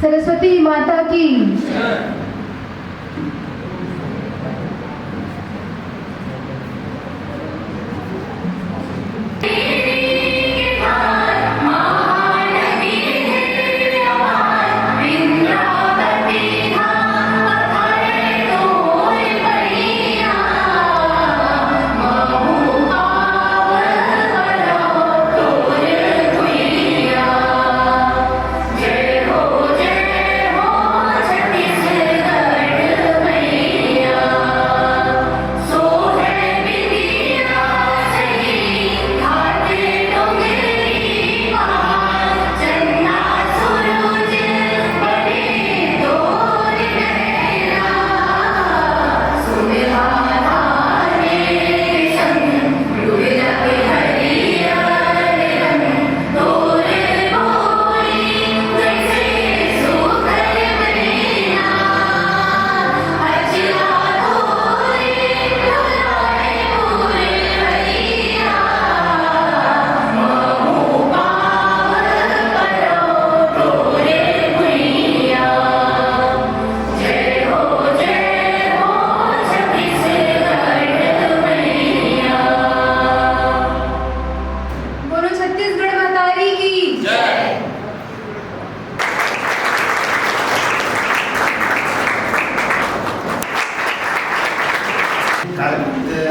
सरस्वती माता की।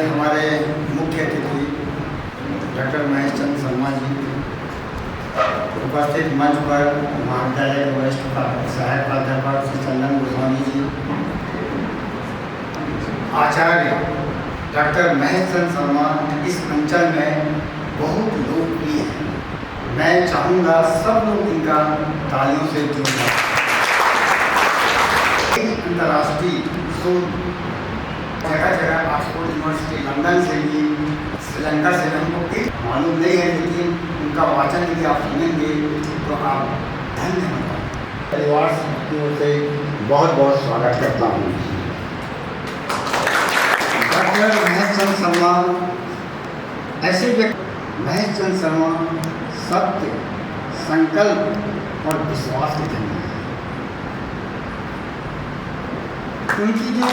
हमारे मुख्य अतिथि डॉक्टर महेश चंद्र शर्मा जी, उपस्थित मंच पर महाविद्यालय के वरिष्ठ सहायक प्राध्यापक श्री चंदन गोस्वामी जी, आचार्य डॉक्टर महेश चंद्र शर्मा इस अंचल में बहुत लोकप्रिय है। मैं चाहूँगा सब लोग इनका तालियों से जोड़ें। अंतर्राष्ट्रीय शोध जगह जगह ऑक्सफोर्ड यूनिवर्सिटी लंदन से भी, श्रीलंका से हमको भी मालूम नहीं है, लेकिन उनका वाचन यदि आप सुनेंगे तो आप धन्य होंगे। परिवार की ओर से बहुत बहुत स्वागत करता हूँ। डॉक्टर महेश चंद्र शर्मा ऐसे व्यक्ति, महेश चंद्र शर्मा सत्य, संकल्प और विश्वास के धनी हैं। उनकी जो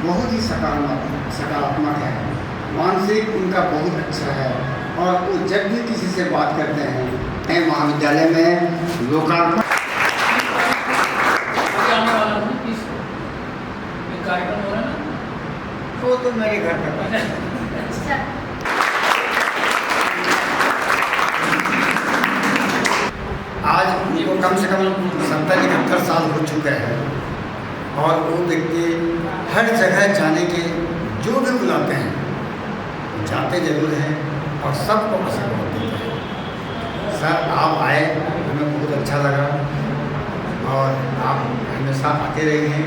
बहुत ही सकारात्मक है, मानसिक उनका बहुत अच्छा है, और वो जब भी किसी से बात करते हैं महाविद्यालय में लोकार्पण तो मेरे घर पर आज उनको कम से कम 70-71 साल हो चुके हैं, और वो व्यक्ति हर जगह जाने के जो भी बुलाते हैं जाते जरूर हैं और सबको पसंद होते हैं। सर आप आए, हमें बहुत अच्छा लगा, और आप हमेशा आते रहिए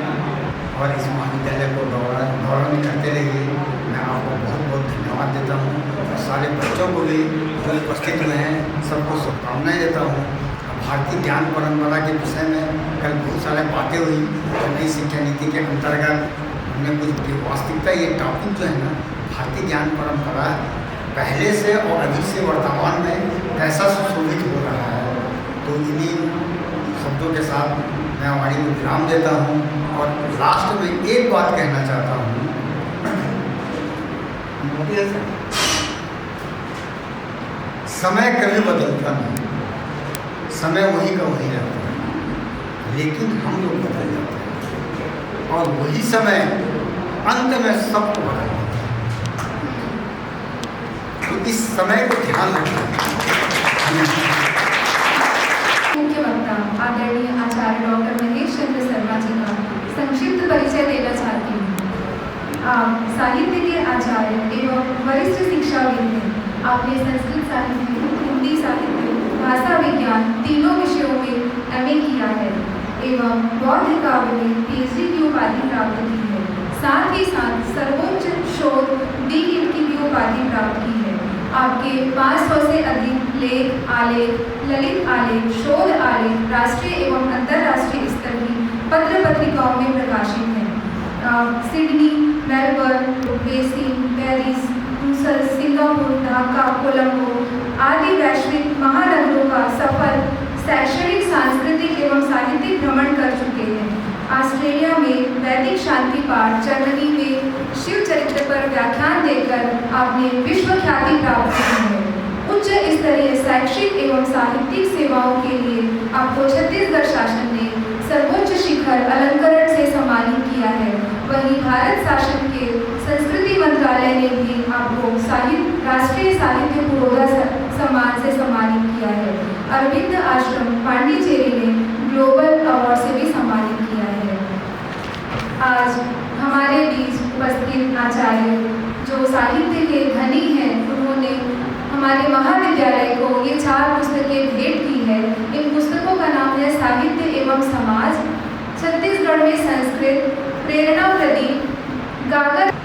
और इस महाविद्यालय को गौरव करते रहिए। मैं आपको बहुत बहुत धन्यवाद देता हूँ, और सारे बच्चों को भी जो उपस्थित हुए हैं सबको शुभकामनाएँ देता हूँ। भारतीय ज्ञान परंपरा के विषय में कल बहुत सारे बातें हुई, नई शिक्षा नीति के अंतर्गत हमने कुछ वास्तविकता, ये टॉपिक जो है ना भारतीय ज्ञान परंपरा पहले से और अभी से वर्तमान में कैसा सुशोभित हो रहा है। तो इन्हीं शब्दों के साथ मैं हमारी को विराम देता हूँ, और लास्ट में एक बात कहना चाहता हूँ। समय कभी बदलता नहीं, समय वही का वही रहता है, लेकिन हम लोग बदल जाते हैं, और वही समय अंत में सबको बदल देता है। तो इस समय को ध्यान रखें। मुख्य वक्ता आदरणीय आचार्य डॉक्टर महेश चंद्र शर्मा जी का संक्षिप्त परिचय देना चाहती हूँ। आप साहित्य के आचार्य एवं वरिष्ठ शिक्षाविद हैं। आपने संस्कृत साहित्य, हिंदी साहित्य, भाषा विज्ञान तीनों विषयों में MA किया है एवं बौद्ध काव्य में PhD की उपाधि प्राप्त की है। साथ ही साथ सर्वोच्च शोध D.Litt की भी उपाधि प्राप्त की है। आपके 500 से अधिक लेख, आलेख, ललित आलेख, शोध आलेख राष्ट्रीय एवं अंतर्राष्ट्रीय स्तर की पत्र पत्रिकाओं में प्रकाशित हैं। Sydney, Melbourne, basin, Paris, Brussels, Singapore, Dhaka, Colombo आदि वैश्विक महानगरों का सफल शैक्षणिक, सांस्कृतिक एवं साहित्यिक भ्रमण कर चुके हैं। ऑस्ट्रेलिया में वैदिक शांति पाठ, जर्मनी में शिव चरित्र पर व्याख्यान देकर आपने विश्व ख्याति प्राप्त की है। उच्च स्तरीय शैक्षिक एवं साहित्यिक सेवाओं के लिए आपको छत्तीसगढ़ शासन ने सर्वोच्च शिखर अलंकरण से सम्मानित किया है। वहीं भारत शासन के संस्कृति मंत्रालय ने भी आपको राष्ट्रीय साहित्य पुरोधा सम्मान से सम्मानित किया है। अरविंद आश्रम पांडिचेरी ने ग्लोबल अवार्ड से भी सम्मानित किया है। आज हमारे बीच उपस्थित आचार्य जो साहित्य के धनी हैं, उन्होंने हमारे महाविद्यालय को ये 4 पुस्तकें भेंट की है। इन पुस्तकों का नाम है साहित्य एवं समाज, छत्तीसगढ़ में संस्कृत, प्रेरणा प्रदीप, गागर।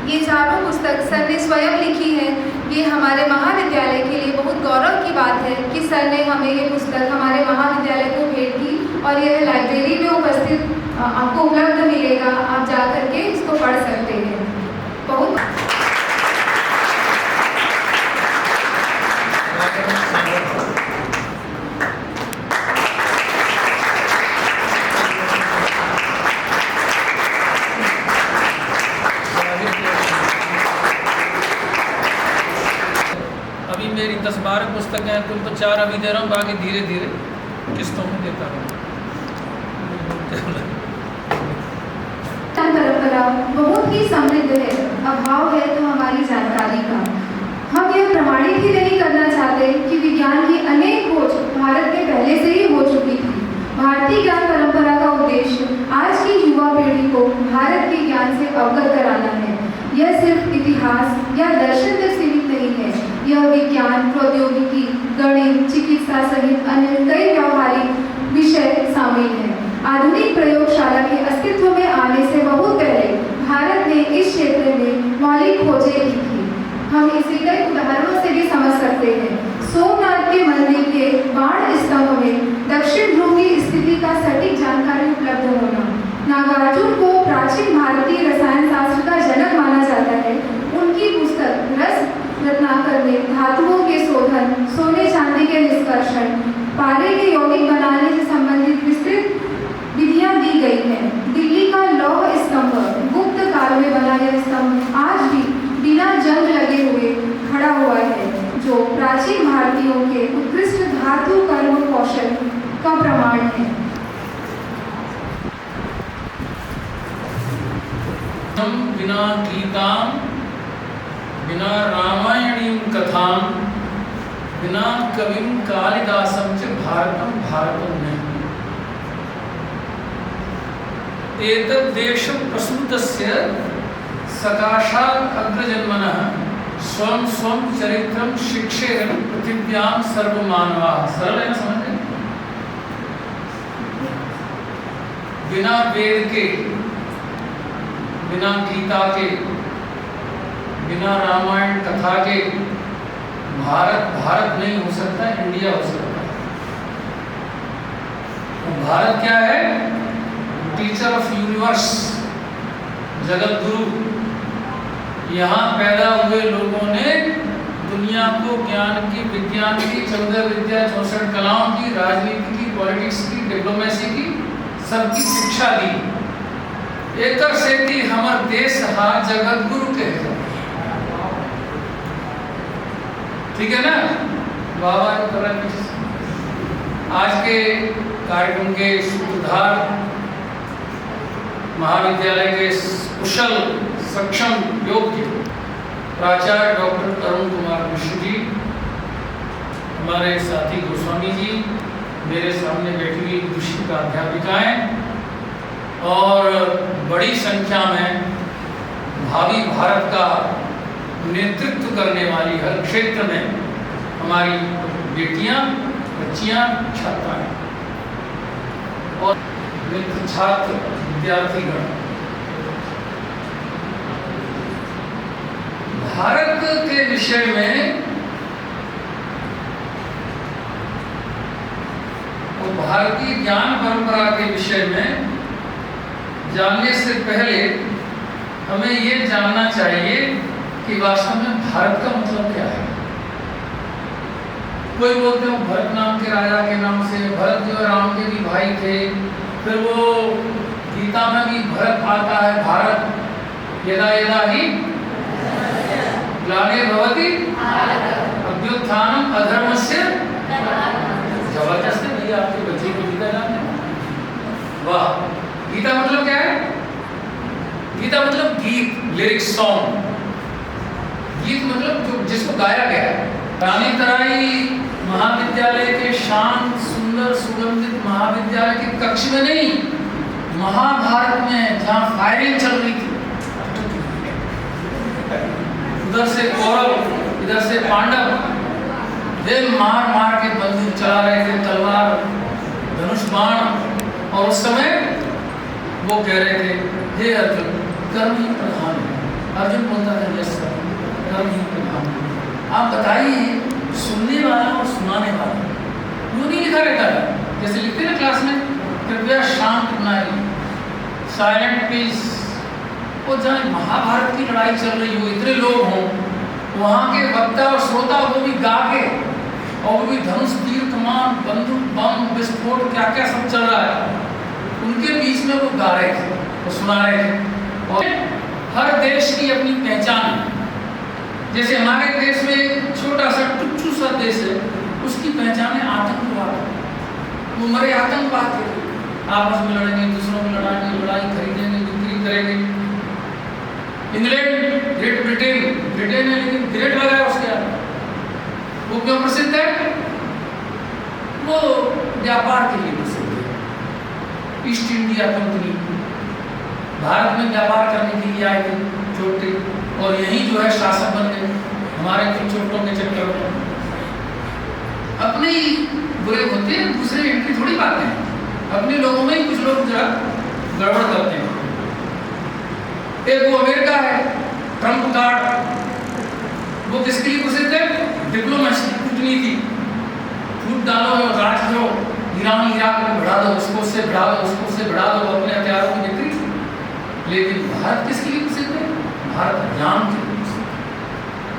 ये चारों पुस्तक सर ने स्वयं लिखी है। ये हमारे महाविद्यालय के लिए बहुत गौरव की बात है कि सर ने हमें ये पुस्तक हमारे महाविद्यालय को भेंट की और यह लाइब्रेरी में उपस्थित आपको उपलब्ध मिलेगा। आप जा करके इसको पढ़ सकते हैं। बहुत अभी मेरी 10-12 पुस्तकें हैं, तुम तो 4 अभी दे रहा हूँ, बाकी धीरे धीरे किस्तों में देता हूँ। परंपरा बहुत ही समृद्ध है। अभाव है तो हमारी जानकारी का। हम यह प्रमाणित ही नहीं करना चाहते कि विज्ञान की अनेक खोज भारत में पहले से ही हो चुकी थी। भारतीय ज्ञान परंपरा का उद्देश्य आज की युवा पीढ़ी को भारत के ज्ञान से अवगत कराना है। यह सिर्फ इतिहास या दर्शन तक सीमित नहीं है। यह विज्ञान, प्रौद्योगिकी, गणित, चिकित्सा सहित अन्य कई व्यावहारिक विषय शामिल हैं। आधुनिक प्रयोगशाला के अस्तित्व में आने से बहुत पहले भारत ने इस क्षेत्र में मौलिक खोजें की थी। हम इसे कई उदाहरणों से भी समझ सकते हैं। सोमनाथ के मंदिर के बाण स्तंभ में दक्षिण ध्रुव की स्थिति का सटीक जानकारी उपलब्ध होना, नागार्जुन को प्राचीन भारतीय रसायन शास्त्र का जनक माना जाता है। उनकी पुस्तक रस रत्नाकर में धातुओं के शोधन, सोने चांदी के निष्कर्षण, पारे के यौगिक बनाने से संबंधित विस्तृत विधियां दी गई हैं। दिल्ली का लौह स्तंभ, गुप्त काल में बना यह स्तंभ आज भी बिना जंग लगे हुए खड़ा हुआ है, जो प्राचीन भारतीयों के उत्कृष्ट धातु कर्म कौशल का प्रमाण है। बिना गीताम, बिना रामायणीं कथां, बिना कविं कालिदासं च भारतं भारतं न। एतद् देशं प्रसूतस्य सकाशात् अग्रजन्मनः स्वं स्वं चरित्रं शिक्षेरन् पृथिव्यां सर्वमानवाः। सरल है ना, समझ में? बिना वेद के, बिना गीता के, बिना रामायण कथा के भारत भारत नहीं हो सकता, इंडिया हो सकता है। तो भारत क्या है? Teacher of universe, Jagat Guru. यहाँ पैदा हुए लोगों ने दुनिया को ज्ञान की, विज्ञान की, 14 विद्या, 64 कलाओं की, राजनीति की, पॉलिटिक्स की, डिप्लोमेसी की, सबकी शिक्षा दी। एक सेती हमार देश हा जगत गुरु के है। ठीक है ना? बाबा आज के कार्यक्रम के सूत्रधार महाविद्यालय के कुशल, सक्षम, योग्य प्राचार्य डॉक्टर तरुण कुमार मिश्र जी, हमारे साथी गोस्वामी जी, मेरे सामने बैठी हुई दूसरी अध्यापिकाएं और बड़ी संख्या में भावी भारत का नेतृत्व करने वाली हर क्षेत्र में हमारी बेटियां, बच्चियां, छात्राएं और मित्र छात्र विद्यार्थीगण। भारत के विषय में और भारतीय ज्ञान परंपरा के विषय में जानने से पहले हमें ये जानना चाहिए कि वास्तव में भारत का मतलब क्या है। कोई बोलते हैं भरत नाम के राजा के नाम से, भरत जो राम के भी भाई थे। फिर वो गीता में भी भरत आता है, भारत यदा यदा ही ग्लानिर्भवति अभ्युत्थानम अधर्मस्य। जबरदस्त है भैया, आपके बच्चे को गीता जानते हैं। वाह, गीता मतलब क्या है? गीता मतलब गीत, लिरिक्स, सॉन्ग। गीत मतलब जो जिसको गाया गया है। रानीतराई महाविद्यालय के शांत सुंदर सुगंधित महाविद्यालय के कक्ष में नहीं, महाभारत में जहाँ फायरिंग चल रही थी, उधर से कौरव इधर से पांडव, वे मार मार के बंदूक चला रहे थे, तलवार धनुष बाण। और उस समय वो कह रहे थे, हे अर्जुन कर्म ही प्रधान है। अर्जुन बोलता था यस सर, कर्म ही प्रधान है। आप बताइए, सुनने वाला और सुनाने वाला वो नहीं लिखा रहता है जैसे लिखते हैं क्लास में, कृपया शांत बनाइए, साइलेंट प्लीज। वो जहाँ महाभारत की लड़ाई चल रही हो, इतने लोग हों, वहाँ के वक्ता और श्रोता वो भी गा के, और वो भी धनुष तीर कमान बंदूक बम विस्फोट क्या क्या सब चल रहा है, उनके बीच में वो गा रहे थे, वो सुना रहे थे। और हर देश की अपनी पहचान है। जैसे हमारे देश में एक छोटा सा टुच्चू सा देश है, उसकी पहचान है आतंकवाद। वो मरे आतंकवाद के, आपस में लड़ेंगे, दूसरों में लड़ाएंगे, लड़ाई खरीदेंगे, बिक्री करेंगे। इंग्लैंड, ग्रेट ब्रिटेन, ब्रिटेन ने लेकिन ग्रेट लगाया उसके आगे। वो क्यों प्रसिद्ध है? वो व्यापार के लिए प्रसिद्ध है। ईस्ट इंडिया कंपनी भारत में व्यापार करने के लिए आए थे छोटे, और यही जो है शासक बन गए हमारे कुछ छोटों के चक्कर में। अपने ही बुरे होते हैं, दूसरे एंट्री थोड़ी पाते हैं। अपने लोगों में ही कुछ लोग जरा गड़बड़ करते हैं। एक वो अमेरिका है, ट्रम्प कार्ड, वो किसके लिए प्रसिद्ध है? डिप्लोमेसी, कूटनीति। फूट डालो और राज करो, ईरान इराक में बढ़ा दो, उसको उससे बढ़ा दो, उसको उससे बढ़ा दो, अपने हथियारों की बिक्री। लेकिन भारत किसके लिए प्रसिद्ध है? भारत ज्ञान के लिए,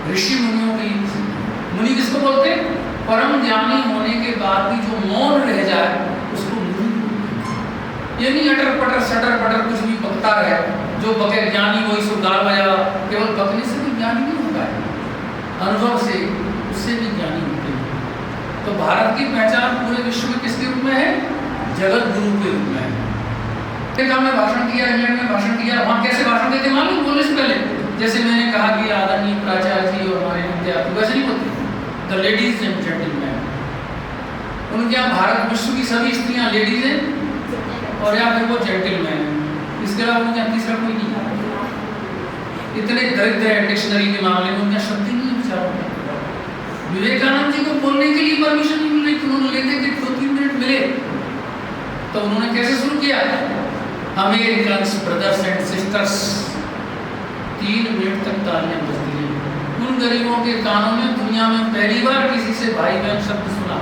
ऋषि मुनियों के लिए। मुनि किसको बोलते हैं? परम ज्ञानी होने के बाद भी जो मौन रह जाए उसको मुनि बोलते हैं। ये नहीं अटर पटर सटर पटर कुछ भी बकता रहे, जो बके ज्ञानी वही सो गाल बजा। केवल बकने से भी ज्ञानी नहीं होता है, अनुभव से, उससे भी ज्ञानी होते हैं। तो भारत की पहचान पूरे विश्व में किसके रूप में है? जगत गुरु के रूप में है। मैं भाषण किया, इंग्लैंड में भाषण किया, वहाँ कैसे भाषण देते मालूम? बोलने से पहले जैसे मैंने कहा कि आदरणीय प्राचार्य जी और हमारे विद्यार्थी, वैसे नहीं होते। द लेडीज एंड जेंटलमैन, उनके यहाँ भारत विश्व की सभी स्त्रियाँ लेडीज हैं, और यहाँ फिर वो जेंटलमैन है। इसके अलावा उनके यहाँ तीसरा कोई नहीं है। इतने दरिद्र है डिक्शनरी के मामले में, उनका शब्द ही नहीं विचार। विवेकानंद जी को बोलने के लिए परमिशन नहीं मिल रही थी, उन्होंने लेते थे 2-3 मिनट मिले तो उन्होंने कैसे शुरू किया? Americans brothers and sisters, 3 minute तक तालियां बजती रही। उन गरीबों के कानों में दुनिया में पहली बार किसी से भाई बहन शब्द सुना।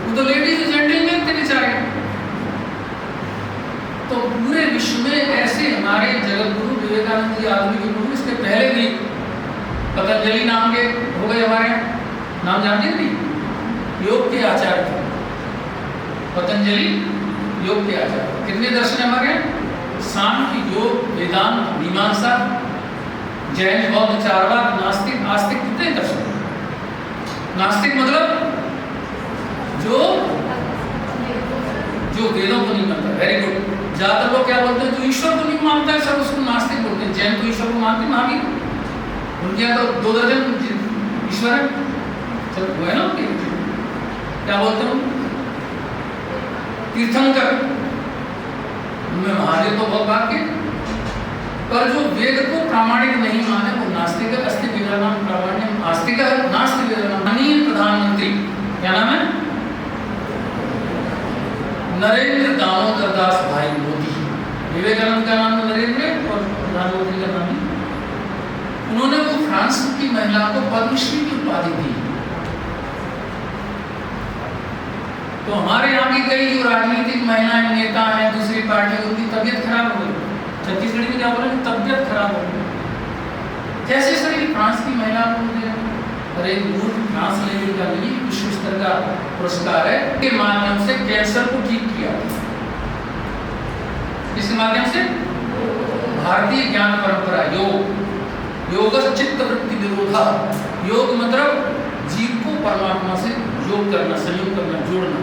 वो तो लेडीज जेंटलमैन थे बेचारे। तो पूरे विश्व में ऐसे हमारे जगत गुरु विवेकानंद जी आधुनिक गुरु, इसके पहले भी पतंजलि नाम के हो गए हमारे यहाँ, नाम जानते नहीं? योग के आचार्य थे पतंजलि, योग के आचार्य। कितने दर्शन है हमारे यहाँ? सांख्य, योग, वेदांत, मीमांसा, जैन, बौद्ध, चारवाक, नास्तिक, आस्तिक, कितने दर्शन? नास्तिक मतलब जो वेदों को नहीं मानता। Very good. ज्यादातर लोग क्या बोलते हैं? जो ईश्वर को नहीं मानता है सब उसको नास्तिक बोलते हैं। जैन तो ईश्वर को मानते हैं, महावीर, उनके यहाँ तो 2 दर्जन ईश्वर है। चलो वो है ना उनके, क्या बोलते हैं? तीर्थंकर, उनमें महादेव तो बहुत भाग के, पर जो वेद को प्रामाणिक नहीं माने वो नास्तिक है। अस्ति वेदानाम प्रामाण्यम आस्तिक है, नास्ति वेदानाम। माननीय प्रधानमंत्री, क्या नाम है? नरेंद्र दामोदर दास भाई मोदी। विवेकानंद का नाम नरेंद्र और प्रधानमंत्री का नाम, उन्होंने वो फ्रांस की महिला को पद्मश्री की उपाधि दी। तो हमारे यहाँ की कई जो राजनीतिक महिलाएं, नेता हैं, दूसरी पार्टी, उनकी तबियत खराब हो गई। छत्तीसगढ़ी में क्या बोला? तबियत खराब हो गई। कैसे सर फ्रांस की महिला को? अरे मूर्ख, फ्रांस लेवल का नहीं, विश्व स्तर का पुरस्कार है, के माध्यम से कैंसर को ठीक किया। इसके माध्यम से भारतीय ज्ञान परंपरा योग चित्त वृत्ति विरोधा, योग मतलब जीव को परमात्मा से योग करना, संयोग करना, जोड़ना।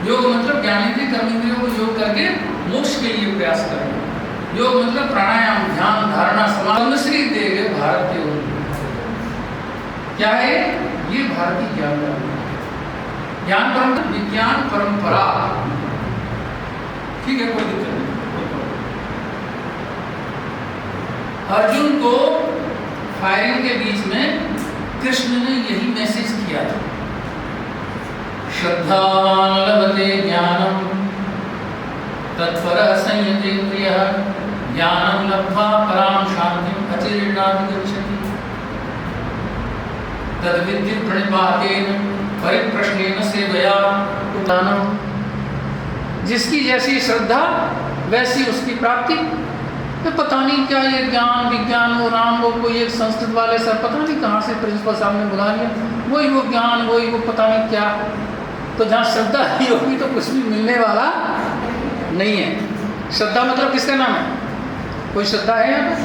योग मतलब ज्ञानेंद्रिय कर्मेंद्रियों को योग करके मोक्ष के लिए प्रयास करना। योग मतलब प्राणायाम, ध्यान, धारणा, समाधि। श्री देव भारत के योग क्या है? ये भारतीय ज्ञान परंपरा, विज्ञान परंपरा। ठीक है, कोई दिक्कत नहीं। अर्जुन को फायरिंग के बीच में कृष्ण ने यही मैसेज किया था, श्रद्धावान लभते ज्ञानम तत्परः संयतेन्द्रियः ज्ञानं लब्ध्वा परां शान्तिम् अचिरेणाधिगच्छति तद्विद्धि प्रणिपातेन परिप्रश्नेन सेवया उदानम्। जिसकी जैसी श्रद्धा वैसी उसकी प्राप्ति। तो पता नहीं क्या ये ज्ञान विज्ञान वो राम वो कोई एक संस्कृत वाले सर पता नहीं कहाँ से प्रिंसिपल साहब ने बुला लिया, वही वो ज्ञान वही वो पता नहीं क्या। तो जहाँ श्रद्धा नहीं होगी तो कुछ भी मिलने वाला नहीं है। श्रद्धा मतलब किसका नाम है? कोई श्रद्धा है यहाँ पर?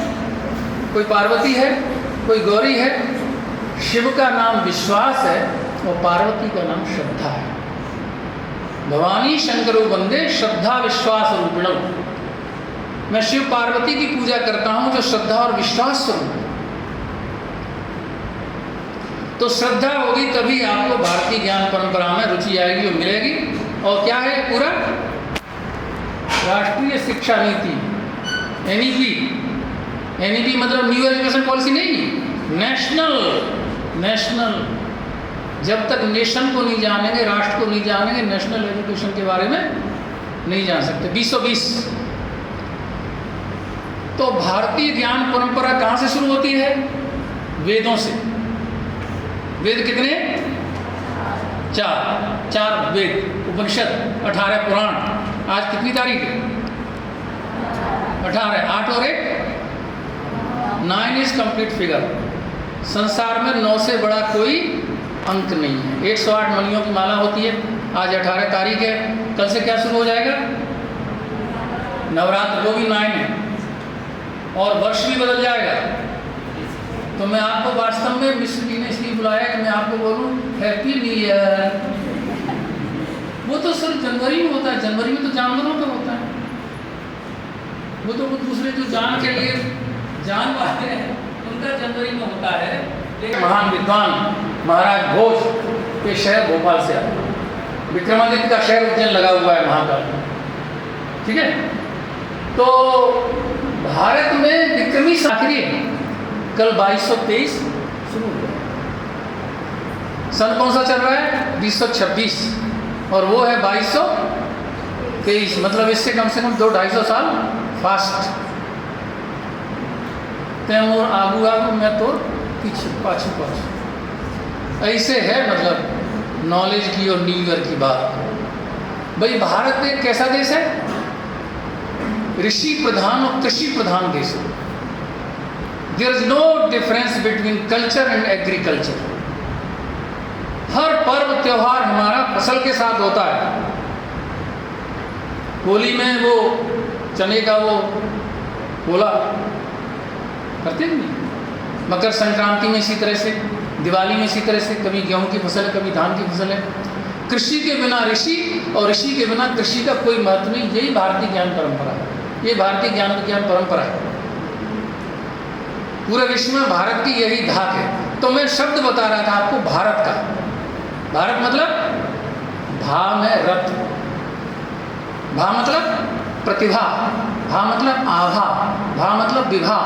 कोई पार्वती है, कोई गौरी है? शिव का नाम विश्वास है और पार्वती का नाम श्रद्धा है। भवानी शंकरो वंदे श्रद्धा विश्वास रूपिणम। मैं शिव पार्वती की पूजा करता हूं जो श्रद्धा और विश्वास स्वरूप। तो श्रद्धा होगी तभी आपको भारतीय ज्ञान परंपरा में रुचि आएगी और मिलेगी। और क्या है पूरा? राष्ट्रीय शिक्षा नीति, एनईपी मतलब न्यू एजुकेशन पॉलिसी नहीं, नेशनल। जब तक नेशन को नहीं जानेंगे, राष्ट्र को नहीं जानेंगे, नेशनल एजुकेशन के बारे में नहीं जान सकते। 2020। तो भारतीय ज्ञान परंपरा कहाँ से शुरू होती है? वेदों से। वेद कितने? 4 वेद, उपनिषद, 18 पुराण। आज कितनी तारीख है? 18, 8 और 1 9 इज कंप्लीट फिगर। संसार में 9 से बड़ा कोई अंक नहीं है। 108 मणियों की माला होती है। आज 18 तारीख है, कल से क्या शुरू हो जाएगा? नवरात्र, वो भी 9 है और वर्ष भी बदल जाएगा। तो मैं आपको वास्तव में मिश्र जी ने इसलिए बुलाया कि मैं आपको बोलूं हैप्पी न्यू ईयर। वो तो सिर्फ जनवरी में होता है, जनवरी में तो जानवरों का होता है। वो तो दूसरे जो जान के लिए जान वाले हैं उनका जनवरी में होता है। लेकिन महान विद्वान महाराज भोज के शहर भोपाल से आए। विक्रमादित्य का शहर उज्जैन लगा हुआ है महाकाल। ठीक है, तो भारत में विक्रमी आखिरी कल 2223 शुरू हुआ। सन कौन सा चल रहा है? 2026 और वो है 2223। मतलब इससे कम से कम 200-250 साल फास्ट। तैमूर आगू मैं तो पीछे पाछू। ऐसे है मतलब नॉलेज की और न्यू ईयर की बात। भाई भारत एक कैसा देश है? ऋषि प्रधान और कृषि प्रधान देश है। There is no difference between culture and agriculture. हर पर्व त्योहार हमारा फसल के साथ होता है। होली में वो चने का वो गोला करते नहीं, मकर संक्रांति में इसी तरह से, दिवाली में इसी तरह से। कभी गेहूं की फसल है, कभी धान की फसल है। कृषि के बिना ऋषि और ऋषि के बिना कृषि का कोई महत्व नहीं। यही भारतीय ज्ञान परंपरा है, ये भारतीय ज्ञान विज्ञान परंपरा है। पूरे विश्व में भारत की यही धाक है। तो मैं शब्द बता रहा था आपको भारत का। भारत मतलब भा में रथ, भा मतलब प्रतिभा, भा मतलब आभा, भा मतलब विभा,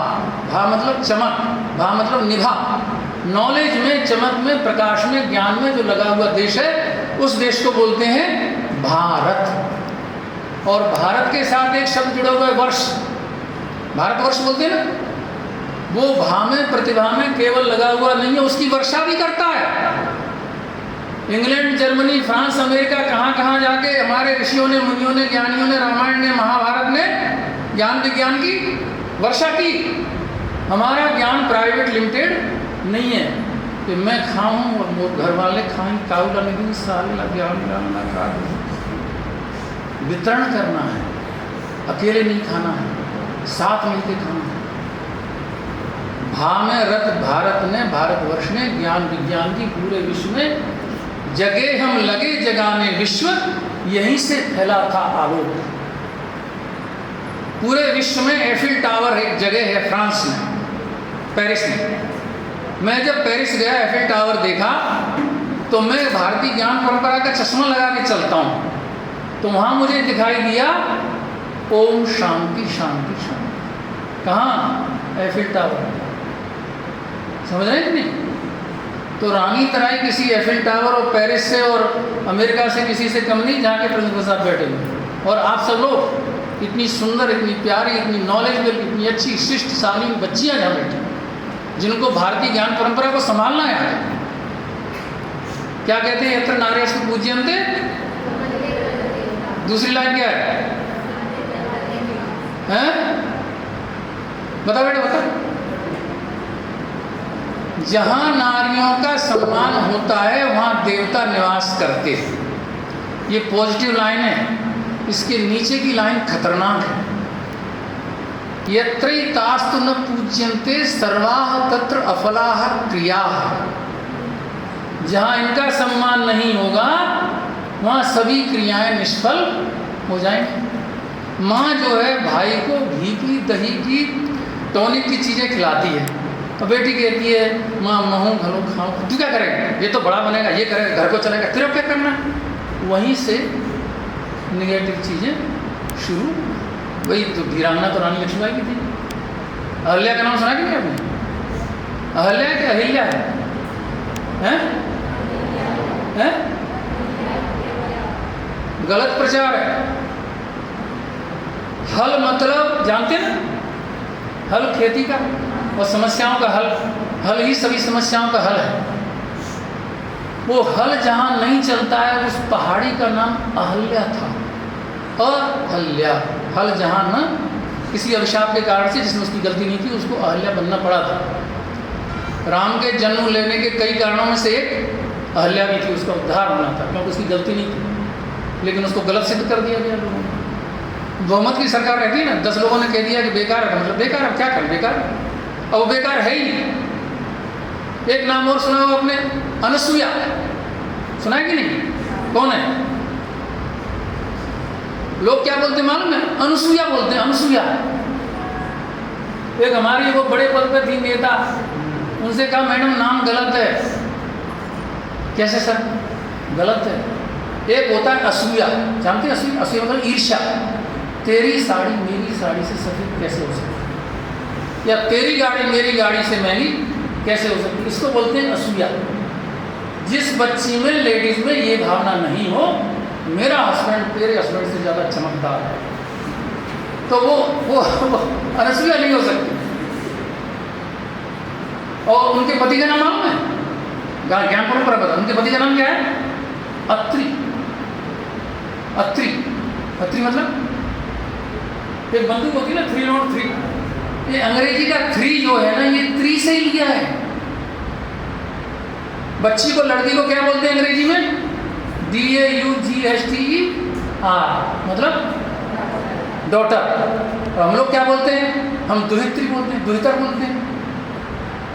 भा मतलब चमक, भा मतलब निभा। नॉलेज में, चमक में, प्रकाश में, ज्ञान में जो लगा हुआ देश है उस देश को बोलते हैं भारत। और भारत के साथ एक शब्द जुड़ा हुआ है वर्ष। भारतवर्ष बोलते हैं ना, वो भा में प्रतिभा में केवल लगा हुआ नहीं है, उसकी वर्षा भी करता है। इंग्लैंड, जर्मनी, फ्रांस, अमेरिका, कहाँ कहाँ जाके हमारे ऋषियों ने, मुनियों ने, ज्ञानियों ने, रामायण ने, महाभारत ने ज्ञान विज्ञान की वर्षा की। हमारा ज्ञान प्राइवेट लिमिटेड नहीं है। कि मैं खाऊं और मोर घर वाले खाएं, काउला नहीं साल लगे वितरण करना है, अकेले नहीं खाना है, साथ मिलकर खाना है। भाव भारत ने, भारतवर्ष ने ज्ञान विज्ञान की पूरे विश्व में जगह हम लगे जगाने विश्व, यहीं से फैला था आलोक। पूरे विश्व में एफिल टावर एक जगह है फ्रांस में, पेरिस में। मैं जब पेरिस गया, एफिल टावर देखा, तो मैं भारतीय ज्ञान परंपरा का चश्मा लगा के चलता हूँ, तो वहाँ मुझे दिखाई दिया ओम शांति शांति शांति। कहाँ? Eiffel tower. समझ रहे हैं कि नहीं? तो रानी तराई किसी एफिल टावर और पेरिस से और अमेरिका से किसी से कम नहीं, जहाँ के प्रिंसिपल साहब बैठे हुए। और आप सब लोग इतनी सुंदर, इतनी प्यारी, इतनी नॉलेजेबल, इतनी अच्छी शिष्ट शालीन बच्चियाँ जहाँ बैठी, जिनको भारतीय ज्ञान परंपरा को संभालना है। क्या कहते हैं? यत्र नार्यस्तु पूज्यन्ते। दूसरी लाइन क्या है? हैं? बता बेटा बता। जहां नारियों का सम्मान होता है वहां देवता निवास करते हैं। ये पॉजिटिव लाइन है। इसके नीचे की लाइन खतरनाक है। यत्रैतास्तु न पूज्यन्ते सर्वाः तत्र अफलाः क्रियाः। जहां इनका सम्मान नहीं होगा वहां सभी क्रियाएं निष्फल हो जाएंगी। माँ जो है भाई को घी की, दही की, टॉनिक की चीज़ें खिलाती है, और बेटी कहती है माँ महू घलो खाओ। तू क्या करेगा? ये तो बड़ा बनेगा, ये करेगा, घर को चलेगा, तेरे को क्या करना है? वहीं से निगेटिव चीज़ें शुरू। वही तो वीरांगना तो रानी लक्ष्मीबाई की थी। अहल्या का नाम सुना कि नहीं आपने? अहल्या क्या अहिल्या है? हैं? हैं? गलत प्रचार है। हल मतलब जानते ना? हल खेती का और समस्याओं का हल। हल ही सभी समस्याओं का हल है। वो हल जहाँ नहीं चलता है, उस पहाड़ी का नाम अहल्या था। अहल्या। हल जहाँ न किसी अभिशाप के कारण से, जिसमें उसकी गलती नहीं थी, उसको अहल्या बनना पड़ा था। राम के जन्म लेने के कई कारणों में से एक अहल्या भी थी, उसका उद्धार होना था, क्योंकि उसकी गलती नहीं थी, लेकिन उसको गलत सिद्ध कर दिया गया लोगों ने। बहुमत की सरकार रहती है ना, 10 लोगों ने कह दिया कि बेकार है, मतलब बेकार है, क्या करें बेकार, अब वो बेकार है ही नहीं। एक नाम और सुना हो आपने? अनसुया। सुना है कि नहीं? कौन है? लोग क्या बोलते मालूम है? अनुसुईया बोलते हैं। अनुसुईया एक हमारी वो बड़े पद पे थी नेता, उनसे कहा मैडम नाम गलत है। कैसे सर? गलत है। एक होता है असूया, जानते हैं? असूया, असूया मतलब ईर्ष्या। तेरी साड़ी मेरी साड़ी से सफेद कैसे हो सकती, या तेरी गाड़ी मेरी गाड़ी से महंगी कैसे हो सकती, इसको बोलते हैं असूया। जिस बच्ची में, लेडीज में ये भावना नहीं हो मेरा हस्बैंड तेरे हस्बैंड से ज़्यादा चमकदार है, तो वो अनसूया नहीं हो सकती। और उनके पति का नाम मालूम है? ज्ञान परंपरा बता, उनके पति का नाम क्या है? अत्रि। अत्रि, अत्रि मतलब एक बंदूक होती है ना, 303। ये अंग्रेजी का 3 जो है ना, ये 3 से ही लिया है। बच्ची को, लड़की को क्या बोलते हैं अंग्रेजी में? DAUGHTER, मतलब डॉटर। और हम लोग क्या बोलते हैं? हम दुहित्री बोलते हैं, दुहितर बोलते हैं।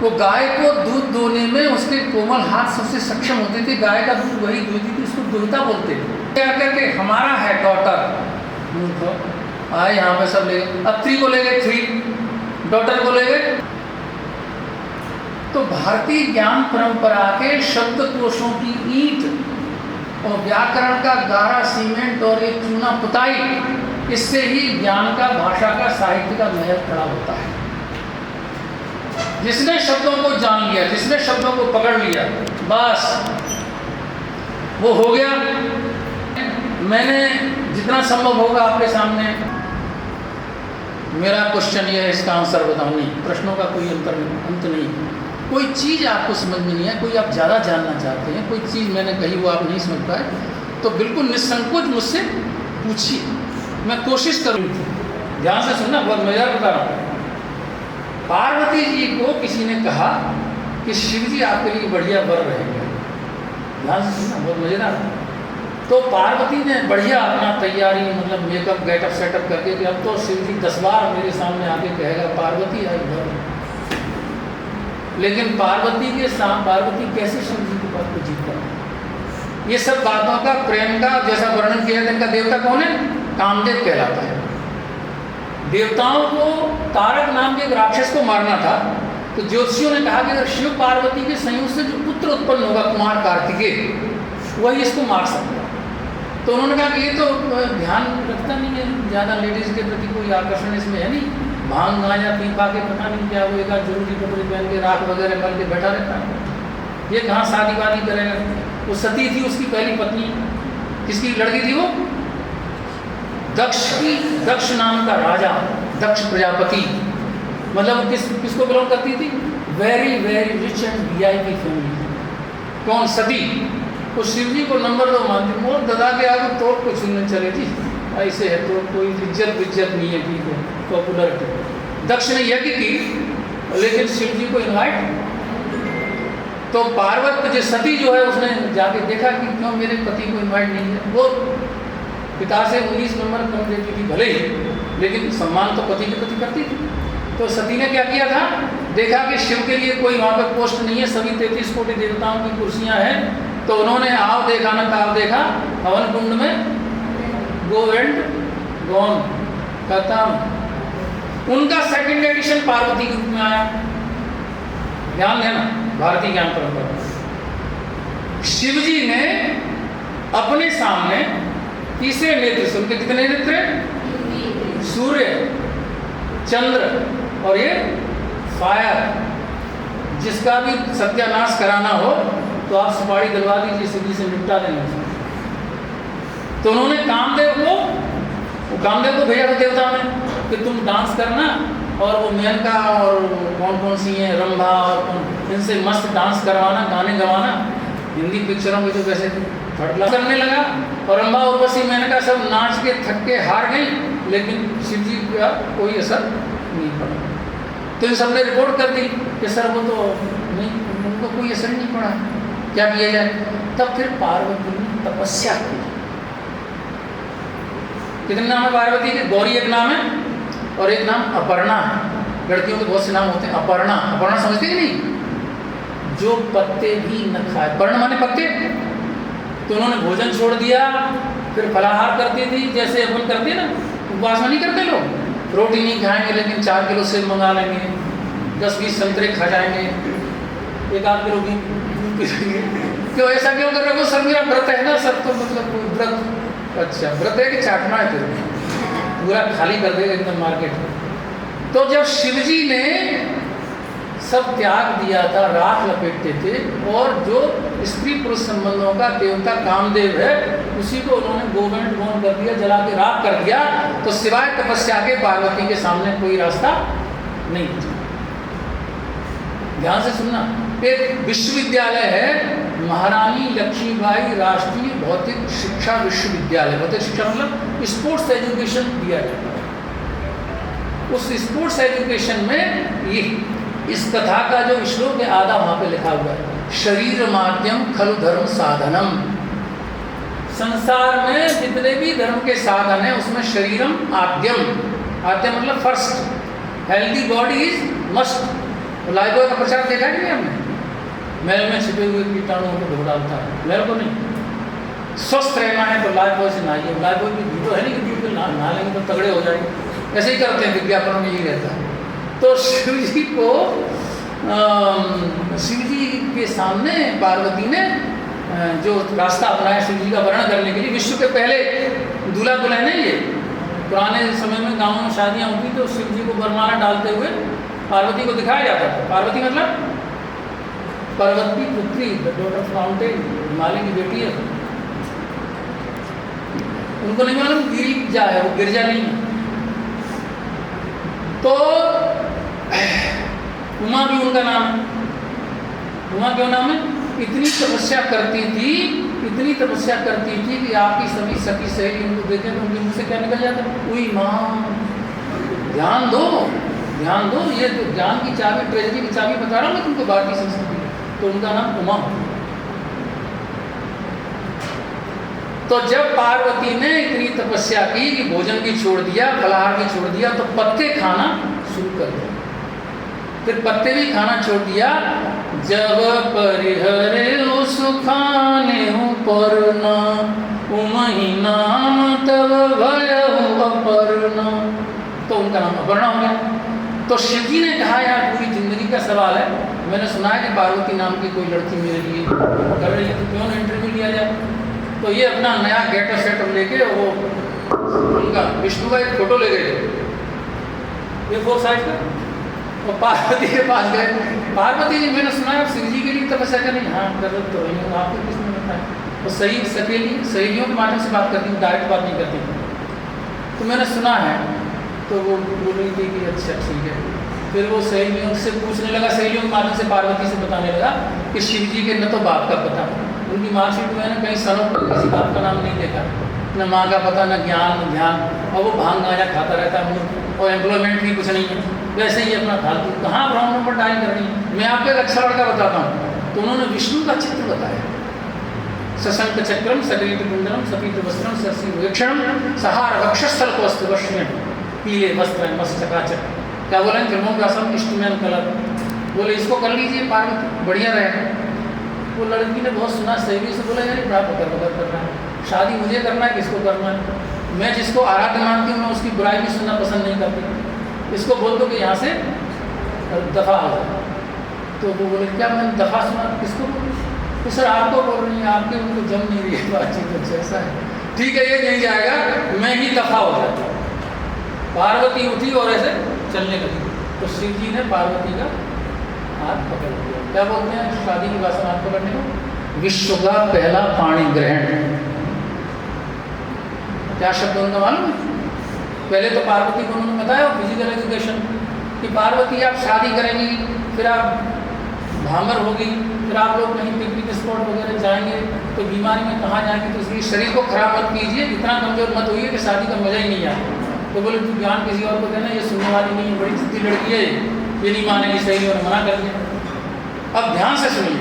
वो गाय को दूध दोने में उसके कोमल हाथ सबसे सक्षम होते थे, गाय का दूध वही दूधी थी, उसको दुहिता बोलते थे। क्या करके हमारा है डॉटर, आए यहाँ पे सब ले गए। अत्री को ले गए 3, डॉटर को ले गए। तो भारतीय ज्ञान परंपरा के शब्दकोशों की ईंट और व्याकरण का गारा सीमेंट और एक चूना पुताई, इससे ही ज्ञान का, भाषा का, साहित्य का महल खड़ा होता है। जिसने शब्दों को जान लिया, जिसने शब्दों को पकड़ लिया, बस वो हो गया। मैंने जितना संभव होगा आपके सामने, मेरा क्वेश्चन ये है, इसका आंसर बताऊँ। नहीं, प्रश्नों का कोई अंत नहीं। कोई चीज़ आपको समझ में नहीं है, कोई आप ज़्यादा जानना चाहते हैं, कोई चीज़ मैंने कही वो आप नहीं समझ पाए, तो बिल्कुल निसंकोच मुझसे पूछिए, मैं कोशिश करूँगी। ध्यान से सुनना, बहुत मज़ेदार बता रहा हूँ। पार्वती जी को किसी ने कहा कि शिव जी आपके लिए बढ़िया वर रहेंगे। ध्यान से सुनना, बहुत मज़ेदार। तो पार्वती ने बढ़िया अपना तैयारी मतलब मेकअप गेटअप सेटअप करके कि अब तो शिव जी 10 बार मेरे सामने आके कहेगा पार्वती आई वर। लेकिन पार्वती कैसे शिव जी की बात को जीत पाए? ये सब बातों का प्रेम का जैसा वर्णन किया था। इनका देवता कौन है? कामदेव कहलाता है। देवताओं को तारक नाम के एक राक्षस को मारना था, तो ज्योतिषियों ने कहा कि अगर शिव पार्वती के संयोग से जो पुत्र उत्पन्न होगा कुमार कार्तिकेय, वही इसको मार सकता। तो उन्होंने कहा कि ये तो ध्यान रखता नहीं है, ज़्यादा लेडीज़ के प्रति कोई आकर्षण इसमें है नहीं, भांग गांजा पी पा के पता नहीं क्या होएगा, जरूरी कपड़े पहन के राख वगैरह मल के बैठा रहता है, ये कहाँ शादी वादी करेगा। वो सती थी, उसकी पहली पत्नी, किसकी लड़की थी वो? दक्ष नाम का राजा, दक्ष प्रजापति, मतलब किसको बिलोंग करती थी? Very very rich and VIP family. कौन? सती। तो शिव जी को नंबर 2 मानती, मोर ददा के आगे तो कुछ नहीं चले जी, ऐसे है तो कोई इज्जत नहीं है, ठीक है, पॉपुलरिटी। दक्ष ने यज्ञ की, लेकिन शिव जी को इन्वाइट, तो पार्वती सती जो है उसने जाके देखा कि क्यों मेरे पति को इन्वाइट नहीं है। वो पिता से 19 नंबर कम देती थी भले ही, लेकिन सम्मान तो पति के प्रति करती थी। तो सती ने क्या किया था, देखा कि शिव के लिए कोई वहाँ पर पोस्ट नहीं है, सभी 33 कोटि देवताओं की कुर्सियाँ हैं, तो उन्होंने आव देखा न ताव देखा, हवन कुंड में गो एंड गॉन खत्म। उनका सेकंड एडिशन पार्वती के रूप में आया। ध्यान देना, भारतीय ज्ञान परंपरा। शिव जी ने अपने सामने तीसरे नेत्र से, उनके कितने नेत्र? सूर्य, चंद्र और ये फायर, जिसका भी सत्यानाश कराना हो तो आप सुपारी दिलवा दीजिए, शिव जी से निपटा देना। तो उन्होंने कामदेव को भेजा था देवता ने कि तुम डांस करना, और वो मेनका और कौन सी हैं, रंभा, और इनसे मस्त डांस करवाना, गाने गवाना। हिंदी पिक्चरों में जो वैसे थड़ला करने लगा, और रंभा उर्वशी मेनका सब नाच के थक के हार गई, लेकिन शिव जी का कोई असर नहीं पड़ा। तो इन सबने रिपोर्ट कर दी कि सर वो तो नहीं, उनको कोई असर नहीं पड़ा, क्या किया जाए? तब फिर पार्वती ने तपस्या की। कितने नाम है पार्वती के? गौरी एक नाम है, और एक नाम अपर्णा है। लड़कियों के बहुत से नाम होते हैं। अपर्णा समझते कि नहीं? जो पत्ते भी न खाए, पर्ण माने पत्ते। तो उन्होंने भोजन छोड़ दिया, फिर फलाहार करती थी, जैसे अपन करते ना, उपवास में नहीं करते लोग, रोटी नहीं खाएंगे लेकिन 4 किलो सेब मंगा लेंगे, 10-20 संतरे खा जाएंगे, 1-8 किलो दूध पी लेंगे। क्यों ऐसा क्यों कर रहे हो? सर मेरा व्रत है ना सर। तो मतलब कोई व्रत, अच्छा व्रत है कि चाटना है? फिर पूरा खाली कर देगा एकदम मार्केट। तो जब शिवजी ने सब त्याग दिया था, राख लपेटते थे, और जो स्त्री पुरुष संबंधों का देवता कामदेव है, उसी को उन्होंने गोवेंट गौन कर दिया, जला के राख कर दिया। तो सिवाय तपस्या के पार्वती के सामने कोई रास्ता नहीं बचा। ध्यान से सुनना, एक विश्वविद्यालय है, महारानी लक्ष्मीबाई राष्ट्रीय भौतिक शिक्षा विश्वविद्यालय। भौतिक शिक्षा मतलब स्पोर्ट्स एजुकेशन दिया जाता है। उस स्पोर्ट्स एजुकेशन में ये इस कथा का जो श्लोक है आधा वहाँ पे लिखा हुआ है, शरीर माध्यम खलु धर्म साधनम। संसार में जितने भी धर्म के साधन है उसमें शरीरम आद्यम, आद्यम मतलब first, healthy body is must. Lifebuoy का प्रचार देखा है कि नहीं हमने? मैल में छिपे हुए कीटाणुओं को धो डालता है, मैल को नहीं। स्वस्थ रहना है तो लाइबॉय से नहाइए। लाइबॉय की वीडियो है नहीं कि वीडियो नहा लेंगे तो तगड़े हो जाएंगे, ऐसे ही करते हैं, विज्ञापनों में यही रहता है। तो शिव जी को शिव जी के सामने पार्वती ने जो रास्ता अपनाया शिव जी का वर्णन करने के लिए। विश्व के पहले दूल्हा दुल्हन है ये। पुराने समय में गाँवों में शादियाँ होती तो शिव जी को वरमाला डालते हुए पार्वती को दिखाया जाता था। पार्वती मतलब पर्वती पुत्री, डॉटर फाउंटेन, हिमालय की बेटी है। उनको नहीं मालूम गिरिजा है, वो गिरजा नहीं है। तो उमा भी उनका नाम है। उमा क्यों नाम है? इतनी तपस्या करती थी, इतनी तपस्या करती थी कि आपकी सभी सखी सहेली उनको देखे तो उनके मुँह से क्या निकल जाता? उई माँ। ध्यान दो, ध्यान दो, ये जो ज्ञान की चाबी, ट्रेजरी की चाबी बता रहा हूँ मैं तुमको भारतीय संस्कृति की, तो उनका नाम उमा। तो जब पार्वती ने इतनी तपस्या की कि भोजन भी छोड़ दिया, फलाहार भी छोड़ दिया, तो पत्ते खाना शुरू कर दिया। फिर पत्ते भी खाना छोड़ दिया। जब परिहरे उस खाने परना, उमहि नाम तब भयहु अपर्णा, तो उनका नाम अपर्णा हो गया। तो शिव जी ने कहा यार पूरी जिंदगी का सवाल है, मैंने सुना है कि पार्वती नाम की कोई लड़की मेरे लिए कर रही है, तो क्यों ना इंटरव्यू लिया जाए। तो ये अपना नया गेटअप शेटअप लेके वो उनका विष्णु का एक फोटो ले गए, ये 4 साइज का, और पार्वती के पास गए। पार्वती जी मैंने सुना है शिव जी के लिए तपस्या करें। हाँ कर तो रही हूँ, आपको किसने बताया। वो सही सहेलियों के माध्यम से बात करती हूँ, डायरेक्ट बात नहीं करती। तो मैंने सुना है, तो वो बोल रही थी कि अच्छा ठीक है। फिर वो सहेलियों से पूछने लगा, सहेलियों के माध्यम से पार्वती से बताने लगा कि शिव जी के न तो बाप का पता, उनकी मार्कशीट में कहीं सनों पर किसी बाप का नाम नहीं देखा, न माँ का पता, न ज्ञान न ध्यान, और वो भांग गांजा खाता रहता है, और एम्प्लॉयमेंट भी कुछ नहीं है, वैसे ही अपना फालतू कहाँ ब्राह्मणों पर डाई करनी। मैं आपको एक अच्छा लड़का बताता हूँ। तो उन्होंने विष्णु का चित्र बताया, सशंक चक्रम सगरीट कुंडलम सपीत वस्त्रम शशि वीक्षणम सहार वक्षस्थल को वस्त्र पीले वस्त्र मस्त चकाचक। क्या बोले फिल्मों का सब इंस्ट्रूमेंट कलर, बोले इसको कर लीजिए पार्वती, बढ़िया रहेगा। वो लड़की ने बहुत सुना, सहेली से बोला यार बड़ा बकर कर रहा है, शादी मुझे करना है, किसको करना है, मैं जिसको आराध्य मानती हूँ मैं उसकी बुराई भी सुनना पसंद नहीं करती, इसको बोल दो कि यहाँ से दफ़ा हो जाए। तो वो बोले क्या मैंने दफ़ा सुना, किसको बोल, तो सर आपको बोल रही है, आपके उनको जम नहीं रही है बातचीत, अच्छा ऐसा है, ठीक है ये नहीं जाएगा, मैं ही दफ़ा हो जाता। पार्वती उठी और ऐसे चलने लगी, तो शिव जी ने पार्वती का हाथ पकड़ लिया। क्या बोलते हैं शादी की भाषा में हाथ पकड़ने को, विश्व का पहला पाणी ग्रहण। क्या शब्द उनका मालूम है? पहले तो पार्वती को उन्होंने बताया फिजिकल एजुकेशन कि पार्वती आप शादी करेंगी, फिर आप भामर होगी, फिर आप लोग कहीं पिकनिक स्पॉट वगैरह जाएंगे तो बीमारी में कहाँ जाएंगे, तो इसलिए शरीर को खराब मत कीजिए, इतना कमजोर मत होइए कि शादी का मजा ही नहीं आए। तो बोले तू ज्ञान किसी और को देना, ये सुनने वाली नहीं है, बड़ी जिद्दी लड़की है, ये नहीं मानेगी, सही और मना कर दिया। अब ध्यान से सुनिए,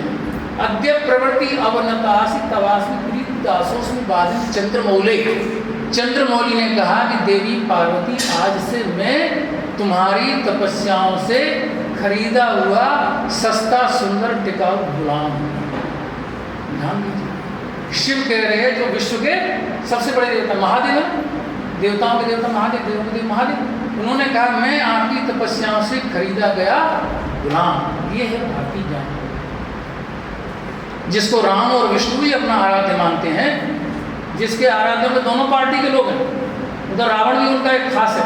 अद्य प्रवृत्ति अवनतासी तवासी प्रीत दासोस्मि बाधित चंद्रमौले। चंद्रमौली ने कहा कि देवी पार्वती आज से मैं तुम्हारी तपस्याओं से खरीदा हुआ सस्ता सुंदर टिकाऊ गुलाम हूं। ध्यान दीजिए, शिव कह रहे हैं जो विश्व के सबसे बड़े देवता महादेव है, देवताओं के देवता महादेव, देवों के देव महादेव, उन्होंने कहा मैं आपकी तपस्याओं से खरीदा गया गुलाम। ये है भारतीय ज्ञान, जिसको राम और विष्णु भी अपना आराध्य मानते हैं, जिसके आराध्य में दोनों पार्टी के लोग हैं। उधर रावण भी उनका एक खास है,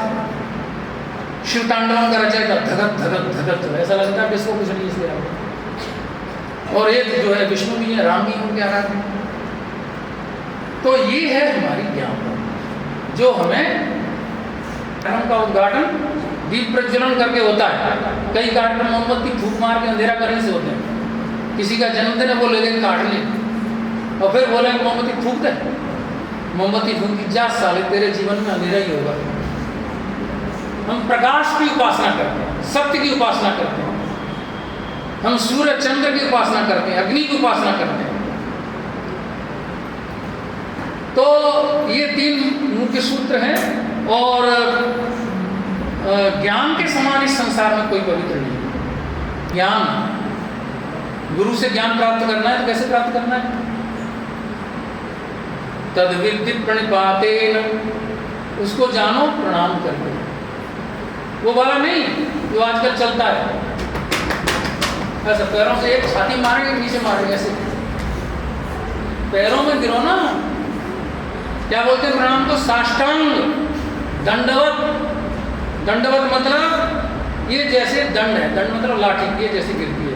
शिव तांडवों का रचयिता, धगत धगत धगत, ऐसा लगता है किसको कुछ नहीं इसलिए रावण। और एक जो है विष्णु भी है, राम भी उनके आराध्य। तो ये है हमारी ज्ञान जो हमें कार्यक्रम का उद्घाटन दीप प्रज्वलन करके होता है। कई कार्यक्रम मोमबत्ती फूंक मार के अंधेरा करने से होते हैं। किसी का जन्मदिन है वो ले गए काट ले और फिर बोले मोमबत्ती फूंक दे, मोमबत्ती फूंक दी, जा साले तेरे जीवन में अंधेरा ही होगा। हम प्रकाश की उपासना करते हैं, सत्य की उपासना करते हैं, हम सूर्य चंद्र की उपासना करते हैं, अग्नि की उपासना करते हैं। तो ये 3 मुख्य सूत्र हैं और ज्ञान के समान इस संसार में कोई पवित्र नहीं है। ज्ञान, गुरु से ज्ञान प्राप्त करना है तो कैसे प्राप्त करना है? तद विद्धि प्रणिपातेन, उसको जानो प्रणाम करके। वो वाला नहीं जो आजकल चलता है, ऐसा पैरों से एक छाती मारेंगे नीचे मारेंगे, ऐसे पैरों में गिरो ना। क्या बोलते हैं प्रणाम को? साष्टांग दंडवत। दंडवत मतलब ये जैसे दंड है, दंड मतलब लाठी, ये जैसे गिरती है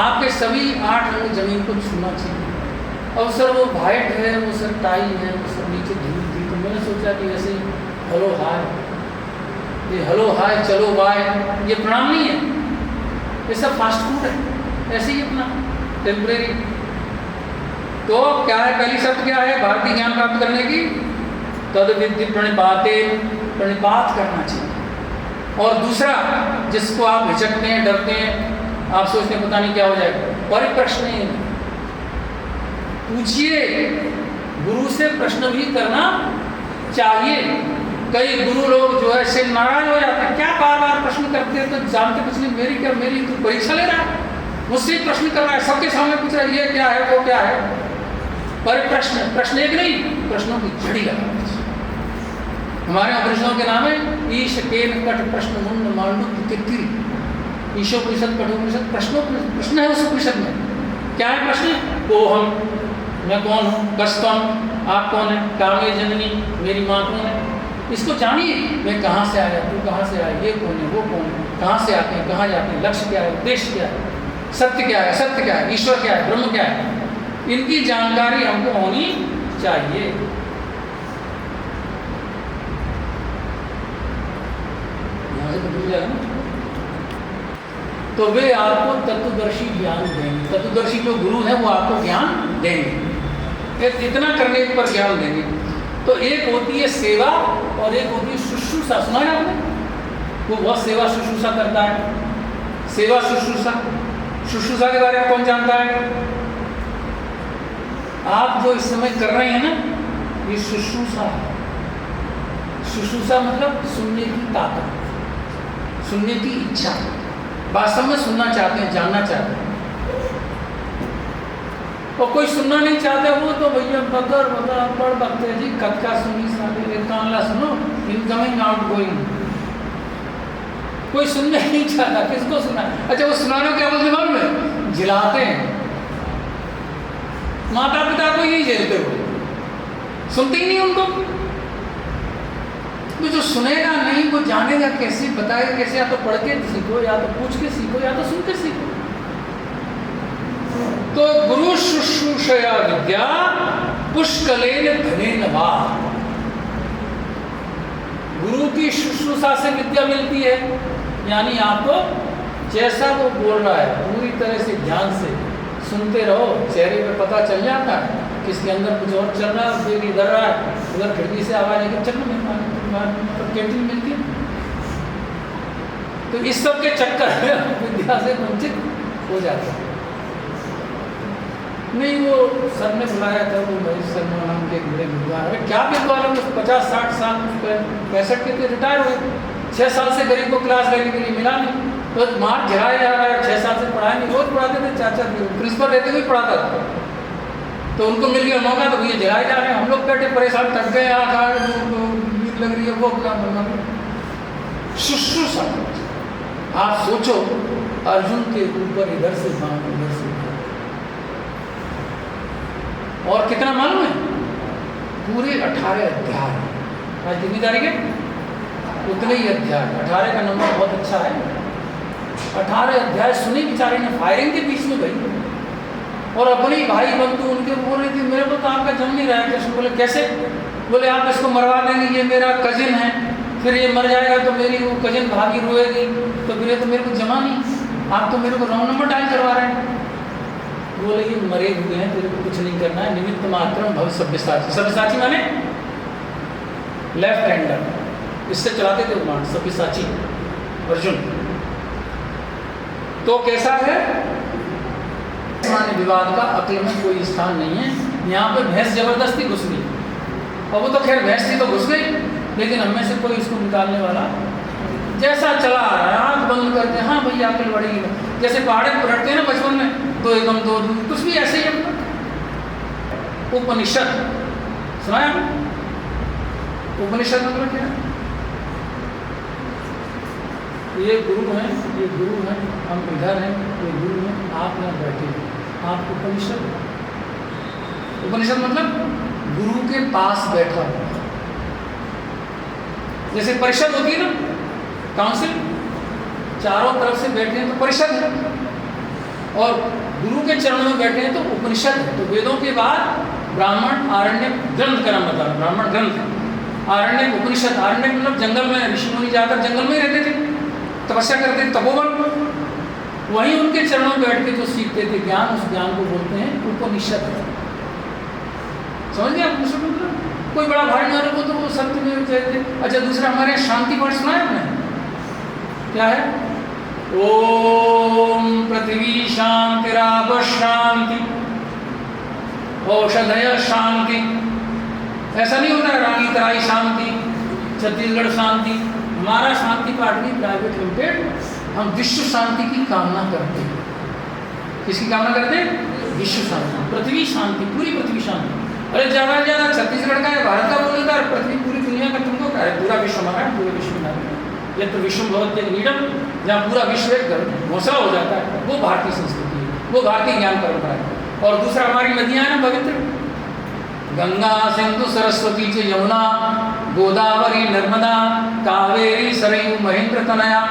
आपके सभी 8 अंग जमीन को छूना चाहिए। और सर वो वाइट है, वो सर टाई है, वो सब नीचे धूल थी, तो मैंने सोचा कि ऐसे हेलो हाय, ये हेलो हाय चलो बाय, ये प्रणाम नहीं है, ये सब फास्ट फूड है, ऐसे ही अपना टेम्परेरी। तो क्या है, पहली शब्द क्या है भारतीय ज्ञान प्राप्त करने की? तद विद्धि प्रणिपाते, प्रणिपात करना चाहिए। और दूसरा, जिसको आप हिचकते हैं, डरते हैं, आप सोचते हैं पता नहीं क्या हो जाएगा, परिप्रश्न पूछिए। गुरु से प्रश्न भी करना चाहिए। कई गुरु लोग जो है से नाराज हो जाते हैं, क्या बार बार प्रश्न करते हैं, तो जानते कुछ नहीं, मेरी तो परीक्षा ले रहा है, मुझसे ही प्रश्न कर रहा है, सबके सामने पूछ रहा है ये क्या है वो क्या है। प्रश्न एक नहीं, प्रश्नों की झड़ी लगा। हमारे उपनिषदों के नाम है ईश केन कट प्रश्न मुंड मांडू तिक्तिरी। ईशोपनिषद, कठोपनिषद, प्रश्न है उस उपनिषद में। क्या है प्रश्न? को हम, मैं कौन हूँ, कस्तम, आप कौन है, कामे जननी, मेरी माँ कौन है, इसको जानिए। मैं कहाँ से आया, तू कहाँ से आया, ये कौन है, वो कौन है, कहाँ से आते हैं, कहाँ जाते हैं, लक्ष्य क्या है, उद्देश्य क्या है, सत्य क्या है, असत्य क्या है, ईश्वर क्या है, ब्रह्म क्या है, इनकी जानकारी हमको होनी चाहिए। तो वे आपको तत्वदर्शी ज्ञान देंगे। तत्वदर्शी जो गुरु है वो आपको ज्ञान देंगे, इतना करने पर ज्ञान देंगे। तो एक होती है सेवा और एक होती है शुश्रूषा। सुना है आपने? वो बहुत सेवा शुश्रूषा करता है। सेवा शुश्रूषा, शुश्रूषा के बारे में कौन जानता है? आप जो इस समय कर रहे हैं ना, ये शुश्रूषा है। शुश्रूषा मतलब सुनने की ताकत, सुनने की इच्छा, वास्तव में सुनना चाहते हैं, जानना चाहते हैं। और कोई सुनना नहीं चाहता, वो तो भैया बगर पढ़ बकते जी, कतका सुनी साले, कानला सुनो, इनकमिंग आउट गोइंग। कोई सुनना नहीं चाहता, किसको सुना? अच्छा, वो सुनाने क्या बोलते मालूम है? जिलाते हैं। माता पिता को यही झेलते हो, सुनते ही नहीं उनको। तो जो सुनेगा नहीं वो जानेगा कैसे, बताएगा कैसे? या तो पढ़ के सीखो, या तो पूछ के सीखो, या तो सुन के सीखो। तो गुरु शुश्रूषया विद्या पुष्कलेन धनेन वा। गुरु की शुश्रूषा से विद्या मिलती है, यानी आपको जैसा वो बोल रहा है पूरी तरह से ध्यान से सुनते रहो। चेहरे पे पता चल जाता है किसके अंदर कुछ और चल रहा है, फिर इधर रहा है, उधर खिड़की से आवाज लेकर चलो कैंटीन मिलती। तो इस सब के चक्कर में विद्या से वंचित हो जाता है। नहीं, वो सर ने बुलाया था, वो महेश शर्मा नाम के बड़े विद्वान, अरे क्या विद्वान है, 50-60 साल 65 के थे, रिटायर हुए। 6 साल से गरीब को क्लास लेने के लिए मिला नहीं, तो मार गिराया जा रहा है। 6 साल से पढ़ाया नहीं, रोज पढ़ाते थे, 4-4 प्रिंसिपल रहते हुए पढ़ाता था। तो उनको मिल गया मौका, तो ये गिराए जा रहे हैं। हम लोग बैठे परेशान, थक गए, नींद लग रही है, वो क्या बनना। शुश्रूषा, आप सोचो अर्जुन के ऊपर इधर से बाण, इधर से, और कितना मालूम है? पूरे 18 अध्याय। आज कितनी तारीख है? उतने ही अध्याय। 18 का नंबर बहुत अच्छा है। 18 अध्याय सुने बेचारे ने, फायरिंग के बीच में गई, और अपने भाई बंधु उनके बोल रहे थे मेरे को तो आपका जन्म नहीं रहा है। कृष्ण बोले कैसे? बोले आप इसको मरवा देंगे, ये मेरा कजिन है, फिर ये मर जाएगा तो मेरी वो कजिन भाभी रोएगी, तो फिर ये तो मेरे को जमा नहीं, आप तो मेरे को रॉन्ग नंबर डायल करवा रहे हैं। बोले ये मरे हुए हैं, तेरे को कुछ नहीं करना है, निमित्त मात्र भव सब्यसाची। सब्यसाची माने लेफ्ट हैंडर, इससे चलाते थे उमान, सब्यसाची अर्जुन। तो कैसा है? विवाद का अक्ल में कोई स्थान नहीं है। यहाँ पे भैंस जबरदस्ती घुस गई, और वो तो खैर भैंस थी तो घुस गई, लेकिन हमें से कोई इसको निकालने वाला, जैसा चला आ रहा है आँख बंद करते हैं, हाँ भैया अकल बढ़ेगी। जैसे पहाड़े पलटते हैं ना बचपन में, 2 एकम 2 कुछ भी ऐसे ही है। उपनिषद सुनाया? उपनिषद मतलब क्या है? ये गुरु हैं, ये गुरु हैं, हम इधर हैं, ये गुरु हैं, आप यहाँ बैठे हैं, आप उपनिषद। उपनिषद मतलब गुरु के पास बैठा हुआ। जैसे परिषद होती है ना, काउंसिल, चारों तरफ से बैठे हैं तो परिषद है, और गुरु के चरणों में बैठे हैं तो उपनिषद है। तो वेदों के बाद ब्राह्मण आरण्य ग्रंथ का नाम बता रहा, ब्राह्मण ग्रंथ, आरण्य उपनिषद। आरण्य मतलब जंगल में ऋषि मुनि जाकर जंगल में ही रहते थे, तपस्या करते थे, तपोवन। वहीं उनके चरणों में बैठ के जो सीखते थे ज्ञान, उस ज्ञान को बोलते हैं उपनिषद। समझ गए आप? उपनिषद मतलब कोई बड़ा भारी मारे को तो वो सत्य में जयते। अच्छा, दूसरा हमारे यहाँ शांति पाठ सुना है आपने? क्या है? ओम पृथ्वी शांतिराप शांति, औषधय शांति। ऐसा नहीं होता है रानी तराई शांति, छत्तीसगढ़ शांति। हमारा शांति पार्टी प्राइवेट लिमिटेड, हम विश्व शांति की कामना करते हैं। किसकी कामना करते हैं? विश्व शांति, पृथ्वी शांति, पूरी पृथ्वी शांति। अरे ज़्यादा से ज़्यादा छत्तीसगढ़ का है, भारत का बोलता है, पृथ्वी पूरी दुनिया का तुमको क्या है? पूरा विश्व हमारा, पूरे विश्व में ये तो विश्व भगवत नीडम, जहाँ पूरा विश्व एक घोंसला हो जाता है, वो भारतीय संस्कृति है, वो भारतीय ज्ञान परंपरा है। और दूसरा हमारी नदियाँ हैं ना पवित्र, गंगा सिंधु सरस्वती च यमुना गोदावरी नर्मदा कावेरी सरयू महेंद्र तनया।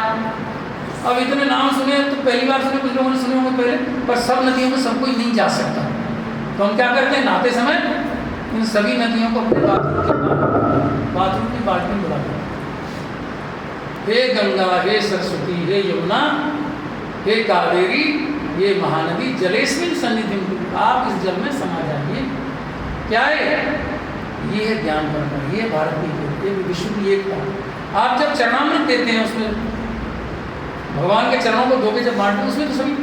अब इतने नाम सुने तो पहली बार सुने, कुछ लोगों ने सुने होंगे पहले, पर सब नदियों में सब कोई नहीं जा सकता। तो हम क्या करते हैं, नहाते समय इन सभी नदियों को अपने बाथरूम की बाल्टी में बुलाते हैं। हे गंगा, हे सरस्वती, हे यमुना, हे कावेरी, ये महानदी जलेस्मिन सन्निधिं, आप इस जल में समा जाइए। क्या है? ये है ज्ञान परंपरा, ये भारत की, ये विश्व की एकता। आप जब चरणामृत देते हैं, उसमें भगवान के चरणों को धोके जब बांटते हैं, उसमें तो सभी,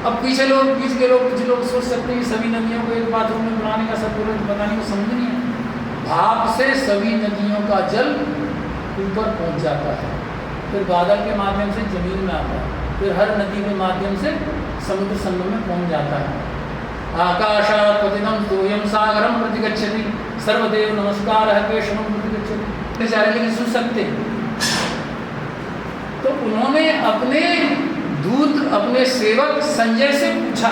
अब पीछे लोग, बीच के लोग, कुछ लोग सोच सकते हैं सभी नदियों को एक बाथरूम में बनाने का सब पूरा बताने को समझ नहीं है। भाप से सभी नदियों का जल ऊपर पहुंच जाता है, फिर बादल के माध्यम से जमीन में आता है, फिर हर नदी के माध्यम से समुद्र संगम में पहुंच जाता है। आकाशात् पतितं तोयं सागरं प्रतिगच्छति, सर्वदेव नमस्कारः केशवं प्रतिगच्छति। बेचारे लेकिन सुन सकते हैं। तो उन्होंने अपने दूत, अपने सेवक संजय से पूछा,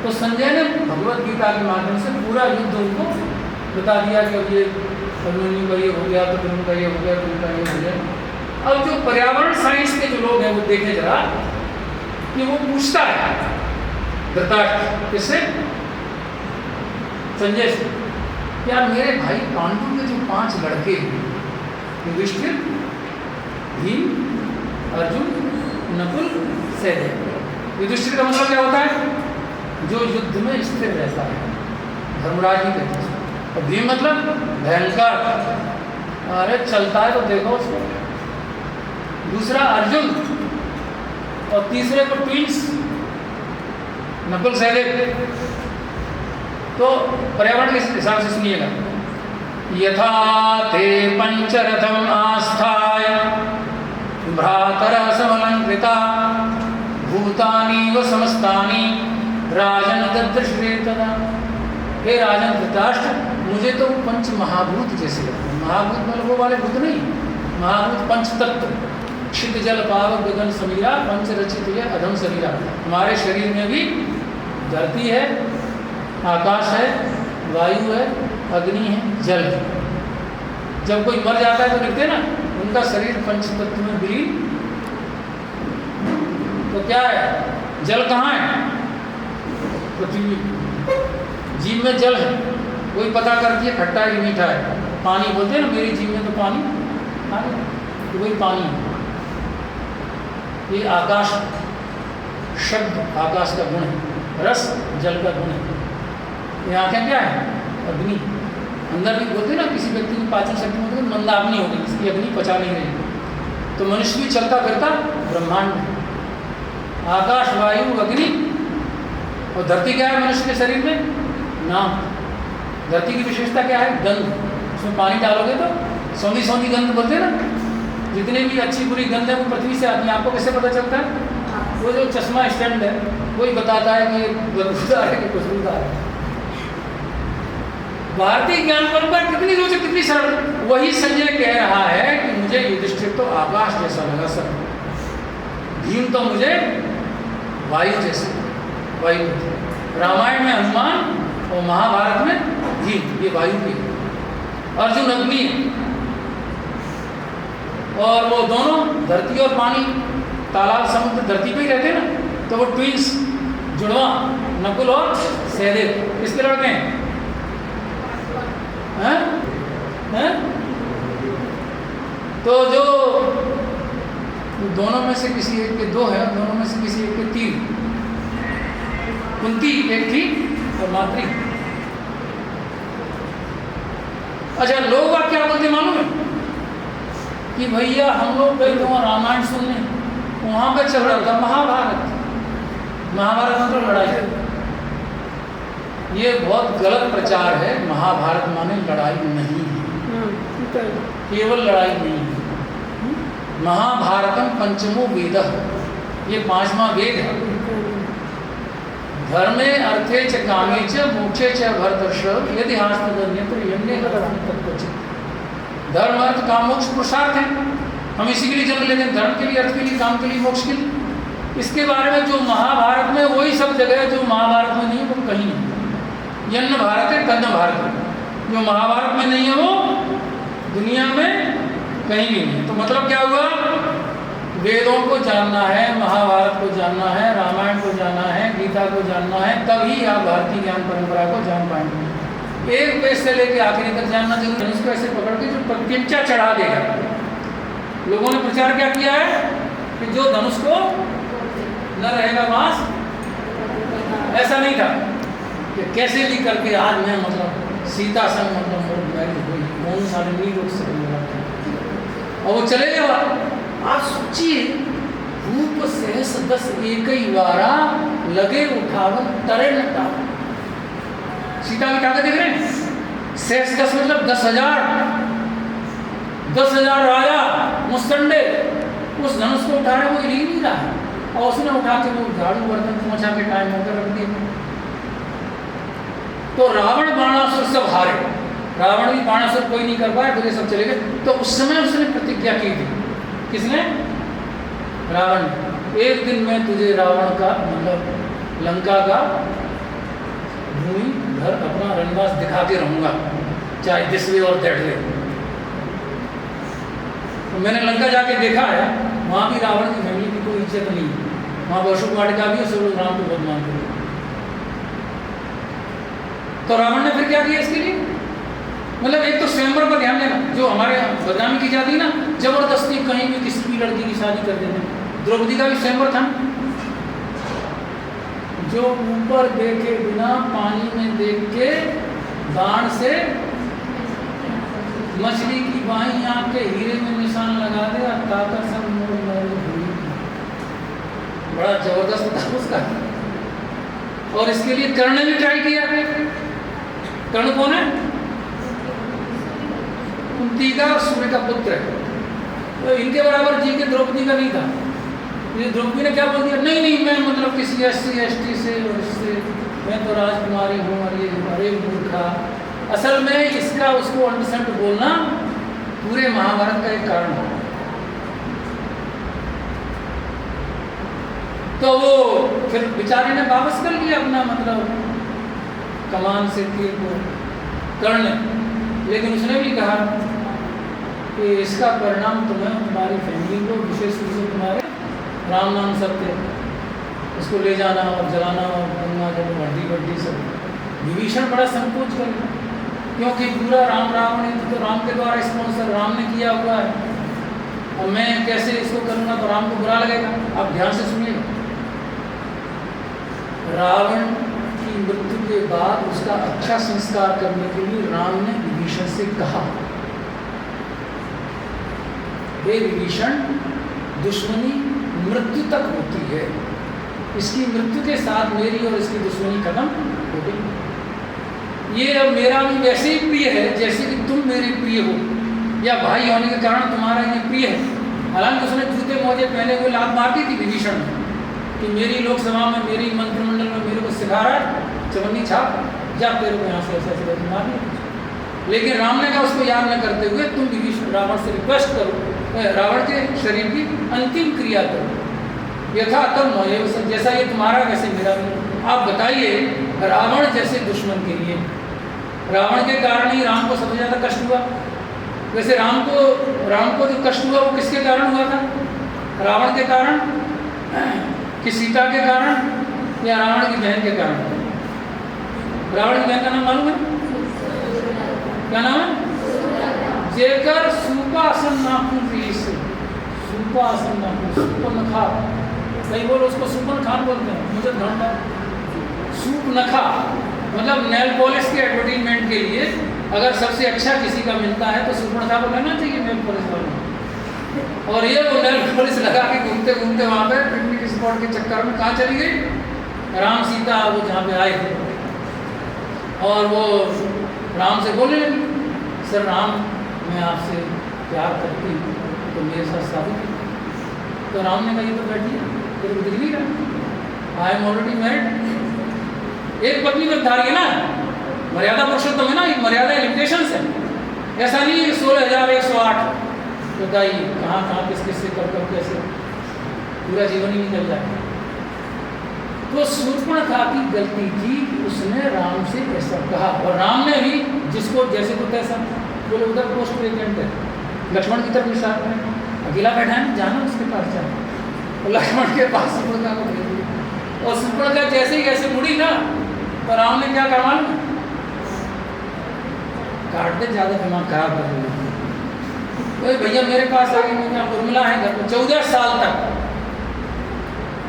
तो संजय ने भगवत गीता के माध्यम से पूरा युद्ध उनको बता दिया कि अब ये अभिमन्यु का ये हो गया, तो तुम का ये हो गया, तुम का ये हो गया। अब जो पर्यावरण साइंस के जो लोग हैं वो देखे जरा कि वो पूछता है धृतराष्ट्र किससे? संजय से, क्या मेरे भाई पांडु के जो 5 लड़के युधिष्ठिर, भीम, अर्जुन, नकुल, सहदेव। युधिष्ठिर का मतलब क्या होता है? जो युद्ध में स्थिर रहता है, धर्मराज ही कहते हैं। और भीम मतलब भयंकर, अरे चलता है तो देखो उसको। दूसरा अर्जुन, और तीसरे को ट्विंस नकुल सहदेव। तो पर्यावरण के हिसाब से सुनिएगा। यथा ते पंचरथम आस्थाय भ्रातरः समलंकृता भूतानि व समस्तानि राजन ददृश्रे तदा। हे राजन धृतराष्ट्र, मुझे तो पंच महाभूत जैसे लगते हैं। महाभूत मतलब वो वाले भूत नहीं, महाभूत पंच तत्व, क्षित जल पावक गगन समीरा पंच रचित है अधम शरीरा। हमारे शरीर में भी धरती है, आकाश है, वायु है, अग्नि है, जल है। जब कोई मर जाता है तो लिखते हैं ना, उनका शरीर पंच तत्व में विलीन। तो क्या है? जल कहाँ है? पृथ्वी। जीव में जल है, कोई पता करती है खट्टा है कि मीठा है। पानी बोलते हैं ना, मेरी जीव में तो पानी आ गया, तो वही पानी है। ये आकाश शब्द आकाश का गुण है, रस जल का गुण है। ये आँखें क्या है? अग्नि। अंदर भी बोलते हैं ना, किसी व्यक्ति की पाचन शक्ति में तो मंदाग्नि होगी, इसकी अग्नि पचा नहीं रही। तो मनुष्य भी चलता फिरता ब्रह्मांड। आकाश, वायु, अग्नि और धरती क्या है मनुष्य के शरीर में? नाम। धरती की विशेषता क्या है? गंध। उसमें पानी डालोगे तो सौंधी सौंधी गंध बोलते हैं ना, जितनी भी अच्छी बुरी गंध है वो पृथ्वी से आती है। आपको कैसे पता चलता है? वो जो चश्मा स्टैंड है वही बताता है कि ये बदबूदार है कि खुशबूदार है। भारतीय ज्ञान परंपरा कितनी रोचक, कितनी सरल। वही संजय कह रहा है कि मुझे युधिष्ठिर तो आकाश जैसा लगा सर, भीम तो मुझे वायु जैसे, वायु। रामायण में हनुमान और महाभारत में भीम, ये वायु की। अर्जुन अग्नि है, और वो दोनों धरती और पानी, तालाब समुद्र धरती पे ही रहते हैं ना। तो वो ट्विंस, जुड़वा, नकुल और सहदेव किसके लड़के हैं? हैं? तो जो दोनों में से किसी एक के 2 है, दोनों में से किसी एक के 3। कुंती एक थी और मातृ। अच्छा, लोग क्या बोलते मालूम है? कि भैया हम लोग गए थे वहाँ रामायण सुनने, वहाँ पे चल रहा था महाभारत। महाभारत मतलब लड़ाई। ये बहुत गलत प्रचार है। महाभारत माने लड़ाई नहीं है, केवल लड़ाई नहीं है। महाभारतम पंचमो वेदः, ये 5वां वेद है। धर्मे अर्थे च कामे च मोक्षे च भरतर्षभ यदि हास्तदन्यत्र यन्ने तत्त्वचित्। धर्म अर्थ काम मोक्ष पुरुषार्थ है, हम इसी के लिए जन्म लेते हैं, धर्म के लिए, अर्थ के लिए, काम के लिए, मोक्ष के लिए। इसके बारे में जो महाभारत में वही सब जगह है जो महाभारत में नहीं है वो कहीं नहीं। यन्न भारत है तन्न भारत है, जो महाभारत में नहीं है वो दुनिया में कहीं भी नहीं है। तो मतलब क्या हुआ, वेदों को जानना है, महाभारत को जानना है, रामायण को जानना है, गीता को जानना है, तभी आप भारतीय ज्ञान परंपरा को जान पाएंगे। एक पेज से लेकर आखिरी तक जानना जरूरी है। इसको ऐसे पकड़ के जो प्रत्यंचा चढ़ा देगा। लोगों ने प्रचार क्या किया है कि जो धनुष को न रहेगा बांस, ऐसा नहीं था कि कैसे भी करके आज मैं मतलब सीता संग मतलब मोहन सारे नहीं रोक सकूंगा और वो चले गए। आप सोचिए, रूप सहस 10 एक ही वारा लगे उठावन तरे नटा। सीता की ताकत देख रहे हैं, सहस 10 मतलब 10,000, 10,000 राजा मुस्तंडे उस धनुष को उठा रहे, वो हिल नहीं रहा है। और उसने उठा के वो झाड़ू बर्तन पहुंचा के टाइम होकर रख दिया। तो रावण बाणासुर सब हारे, रावण भी बाणासुर कोई नहीं कर पाया, फिर सब चले गए। तो उस समय उसने प्रतिज्ञा की थी, किसने? रावण। एक दिन मैं तुझे रावण का मतलब लंका का भूमि घर अपना रनवास दिखा के रहूंगा, चाहे दिस वे और दैट वे। तो मैंने लंका जाके देखा है, वहाँ भी रावण की फैमिली की कोई इज्जत नहीं है। वहाँ अशोक वाटिका भी है, सब लोग राम को बहुत मानते हैं। तो रावण ने फिर क्या किया इसके लिए? मतलब एक तो स्वयंवर पर ध्यान देना, जो हमारे बदनामी की जाती है ना, जबरदस्ती कहीं भी किसी भी लड़की की शादी कर देते हैं। द्रौपदी का भी स्वयंवर था, जो ऊपर देखे बिना पानी में देख के बाण से मछली की बाई आंख के हीरे में निशान लगा दे, ताकत सब बड़ा जबरदस्त था उसका। और इसके लिए कर्ण ने भी ट्राई किया। कर्ण कौन है? कुंती का सूर्य का पुत्र है। तो इनके बराबर जी के द्रौपदी का नहीं था। ये द्रौपदी ने क्या बोल दिया, नहीं नहीं मैं मतलब किसी SC ST से और इससे, मैं तो राजकुमारी हूँ और ये अरे मूर्खा। असल में इसका उसको अंडरस्टैंड बोलना पूरे महाभारत का एक कारण है। तो वो फिर बेचारे ने वापस कर लिया अपना मतलब कमान से तीर को कर्ण ने, लेकिन उसने भी कहा कि इसका परिणाम तुम्हें तुम्हारी फैमिली को, विशेष रूप से तुम्हारे राम नाम सत्य, इसको ले जाना और जलाना और गंगा जब हड्डी वड्डी सब। विभीषण बड़ा संकोच कर, क्योंकि पूरा राम रावण तो राम के द्वारा स्पॉन्सर राम ने किया हुआ है, और मैं कैसे इसको करूँगा तो राम को बुरा लगेगा। आप ध्यान से सुनिएगा, रावण की मृत्यु के बाद उसका अच्छा संस्कार करने के लिए राम ने विभीषण से कहा, हे विभीषण, दुश्मनी मृत्यु तक होती है, इसकी मृत्यु के साथ मेरी और इसकी दुश्मनी खत्म हो गई। ये अब मेरा भी वैसे ही प्रिय है जैसे कि तुम मेरे प्रिय हो, या भाई होने के कारण तुम्हारा ये प्रिय है। हालांकि उसने जूते मोजे पहने हुए लात मार दी थी विभीषण कि मेरी लोकसभा में, मेरी मंत्रिमंडल में मेरे को सिखा रहा है, चवन्नी छाप, जा तेरे को यहाँ से ऐसे मार दिया। लेकिन राम ने कहा उसको याद न करते हुए, तुम विभीषण रावण से रिक्वेस्ट करो, रावण के शरीर की अंतिम क्रिया करो, यथा तम मोये, जैसा ये तुम्हारा वैसे मेरा भी। आप बताइए, रावण जैसे दुश्मन के लिए, रावण के कारण ही राम को सबसे ज़्यादा कष्ट हुआ। वैसे राम को जो कष्ट हुआ वो किसके कारण हुआ था? रावण के कारण कि सीता के कारण, या रावण की बहन के कारण? रावण की बहन का नाम मालूम है? क्या नाम है? जेकर सुपासन नाखून रीस, सुपासन नाखून, सुपन नखा, कई बोलो उसको सुपन खान बोलते हैं, मुझे ध्यान है। सूप नखा मतलब नेल पॉलिश के एडवर्टीजमेंट के लिए अगर सबसे अच्छा किसी का मिलता है तो सुपन नखा को लेना चाहिए नेल पॉलिश वाला। और ये वो नेल पॉलिश लगा के घूमते घूमते वहाँ पे पिकनिक स्पॉट के चक्कर में कहाँ चली गई, राम सीता वो जहाँ पे आए थे, और वो राम से बोले लगी, सर राम मैं आपसे प्यार करती हूँ तो मेरे साथ शादी की। तो राम ने कहा ये तो बैठी है, तेरे को दिख नहीं रहा, आई एम ऑलरेडी मैरिड। एक पत्नी का धारी है ना, मर्यादा पुरुषोत्तम है ना, ये मर्यादा लिमिटेशंस है, ऐसा नहीं है 16,108 बताइए कहाँ कहाँ किस किस से कर कैसे पूरा जीवन ही निकल जाए। तो शूर्पणखा की गलती थी, उसने राम से ऐसा कहा, और राम ने भी जिसको जैसे को तैसा बोले, उधर पोस्ट प्रेजेंट है, लक्ष्मण की तरफ निशान करें, अकेला बैठा है जाना उसके पास जाना, और लक्ष्मण के पास शूर्पणखा को भेज दिया। और शूर्पणखा जैसे ही ऐसे मुड़ी ना, तो राम ने क्या कहा मालूम, काट दे, ज़्यादा दिमाग खराब कर दिया। तो भैया मेरे पास आ गई, क्या उर्मिला है घर पर 14 साल तक,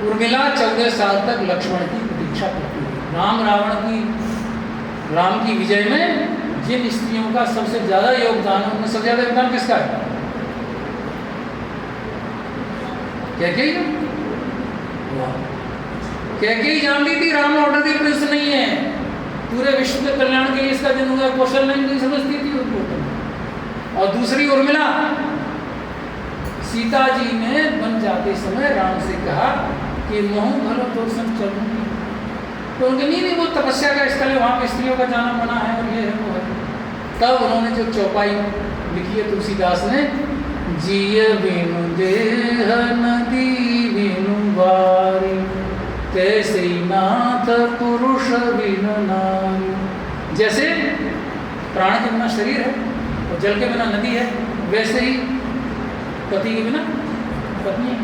उर्मिला 14 साल तक लक्ष्मण की प्रतीक्षा करती है। राम की विजय में जिन स्त्रियों का सबसे ज्यादा योगदान है, उनमें सबसे ज्यादा योगदान किसका है, कैकेयी। कैकेयी जानती थी राम ऑर्डर दी प्रिंस नहीं है, पूरे विश्व के कल्याण के लिए इसका जन्म हुआ, कौशल नहीं समझती थी उनको। और दूसरी उर्मिला, सीता जी ने बन जाते समय राम से कहा कि महू भलो तो संग चलूंगी, तो उनके नहीं वो तपस्या का स्थल है, वहाँ पे स्त्रियों का जाना मना है और ये है वो है। तब उन्होंने जो चौपाई लिखी है तुलसीदास ने, जिय बिनु देह नदी बिनु बारी, तैसे नाथ पुरुष बिनु नारी। जैसे प्राण के बिना शरीर है और जल के बिना नदी है, वैसे ही पति के बिना पत्नी है।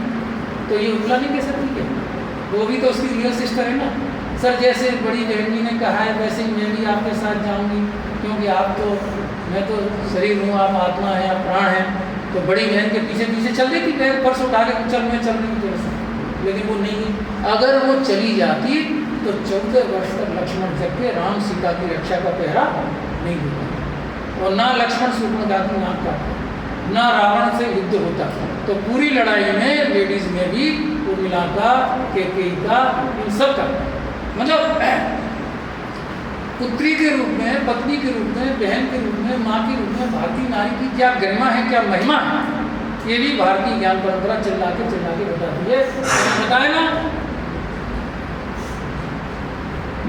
तो ये उर्मिला नहीं कह सकती क्या, वो भी तो उसकी रियल सिस्टर है ना। सर जैसे बड़ी बहन जी ने कहा है वैसे ही मैं भी आपके साथ जाऊंगी, क्योंकि आप तो, मैं तो शरीर हूँ, आप आत्मा है, आप प्राण हैं। तो बड़ी बहन के पीछे पीछे चल रही थी, पैर पर्स उठा के चल मैं चल रही हूँ तेरे साथ, लेकिन वो नहीं। अगर वो चली जाती तो 14 वर्ष तक लक्ष्मण जग के राम सीता की रक्षा का पहरा नहीं होता, और ना लक्ष्मण शूर्पणखा की नाक काटता, ना रावण से युद्ध होता। तो पूरी लड़ाई में लेडीज में भी उर्मिला का, कैकेयी का, इन सब का, मतलब पुत्री के रूप में, पत्नी के रूप में, बहन के रूप में, माँ के रूप में भारतीय नारी की क्या गरिमा है, क्या महिमा है, ये भी भारतीय ज्ञान परंपरा चिल्ला के बताती है। बताए ना,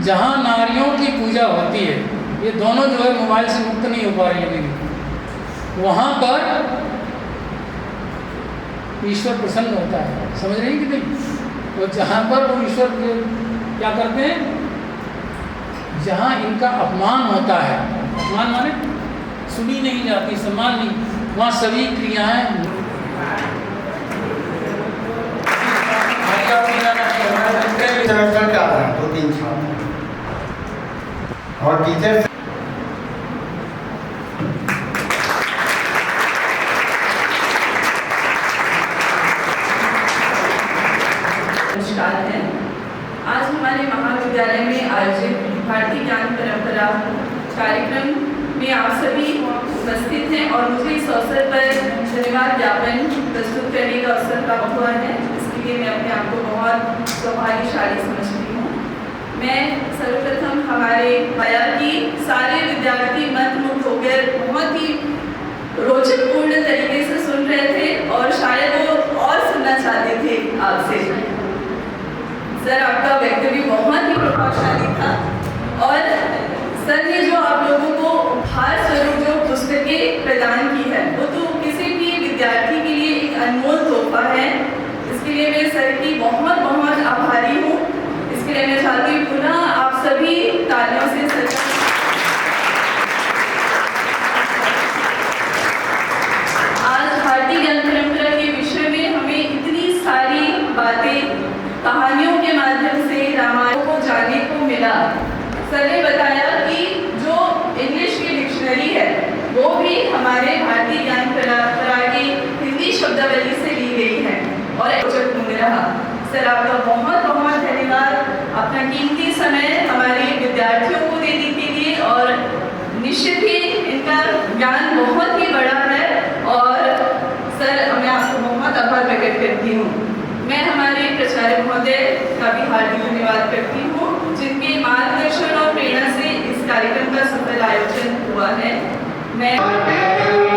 जहाँ नारियों की पूजा होती है, ये दोनों जो है मोबाइल से मुक्त नहीं हो पा रही है, वहाँ पर ईश्वर प्रसन्न होता है, समझ रहे हैं कि नहीं। तो जहाँ पर वो ईश्वर क्या करते हैं, जहाँ इनका अपमान होता है, अपमान माने सुनी नहीं जाती, सम्मान नहीं, वहाँ सभी क्रियाएं सेमेस्टर का आता है 2-3 छात्र और टीचर है। आज हमारे महाविद्यालय में आयोजित भारतीय ज्ञान परंपरा कार्यक्रम में आप सभी उपस्थित हैं, और मुझे इस अवसर पर धन्यवाद ज्ञापन प्रस्तुत करने का अवसर प्राप्त हुआ है। इसके लिए मैं अपने आप को बहुत सौभाग्यशाली समझती हूँ। मैं सर्वप्रथम हमारे भैया की सारे विद्यार्थी मंत्रमुग्ध होकर बहुत ही रोचक पूर्ण तरीके से सुन रहे थे, और शायद वो और सुनना चाहते थे आपसे। सर आपका वक्तव्य बहुत ही प्रभावशाली था, और सर ने जो आप लोगों को उपहार स्वरूप जो पुस्तकें प्रदान की है, वो तो किसी भी विद्यार्थी के लिए एक अनमोल तोहफा है। इसके लिए मैं सर की बहुत बहुत आभारी हूँ। इसके लिए मैं चाहती हूँ पुनः आप सभी तालियों से सर आज भारतीय ज्ञान परंपरा के विषय में हमें इतनी सारी बातें कहानियों के माध्यम से रामायण को जानने को मिला। सर ने बताया कि जो इंग्लिश की डिक्शनरी है वो भी हमारे भारतीय ज्ञान परंपरा की हिंदी शब्दावली से ली गई है, और रोचक मूल्य रहा। सर आपका बहुत बहुत धन्यवाद अपना कीमती समय हमारे विद्यार्थियों को देने के लिए, और निश्चित ही इनका ज्ञान बहुत ही बड़ा है। और सर मैं कार्यक्रम का सफल आयोजन हुआ है। मैं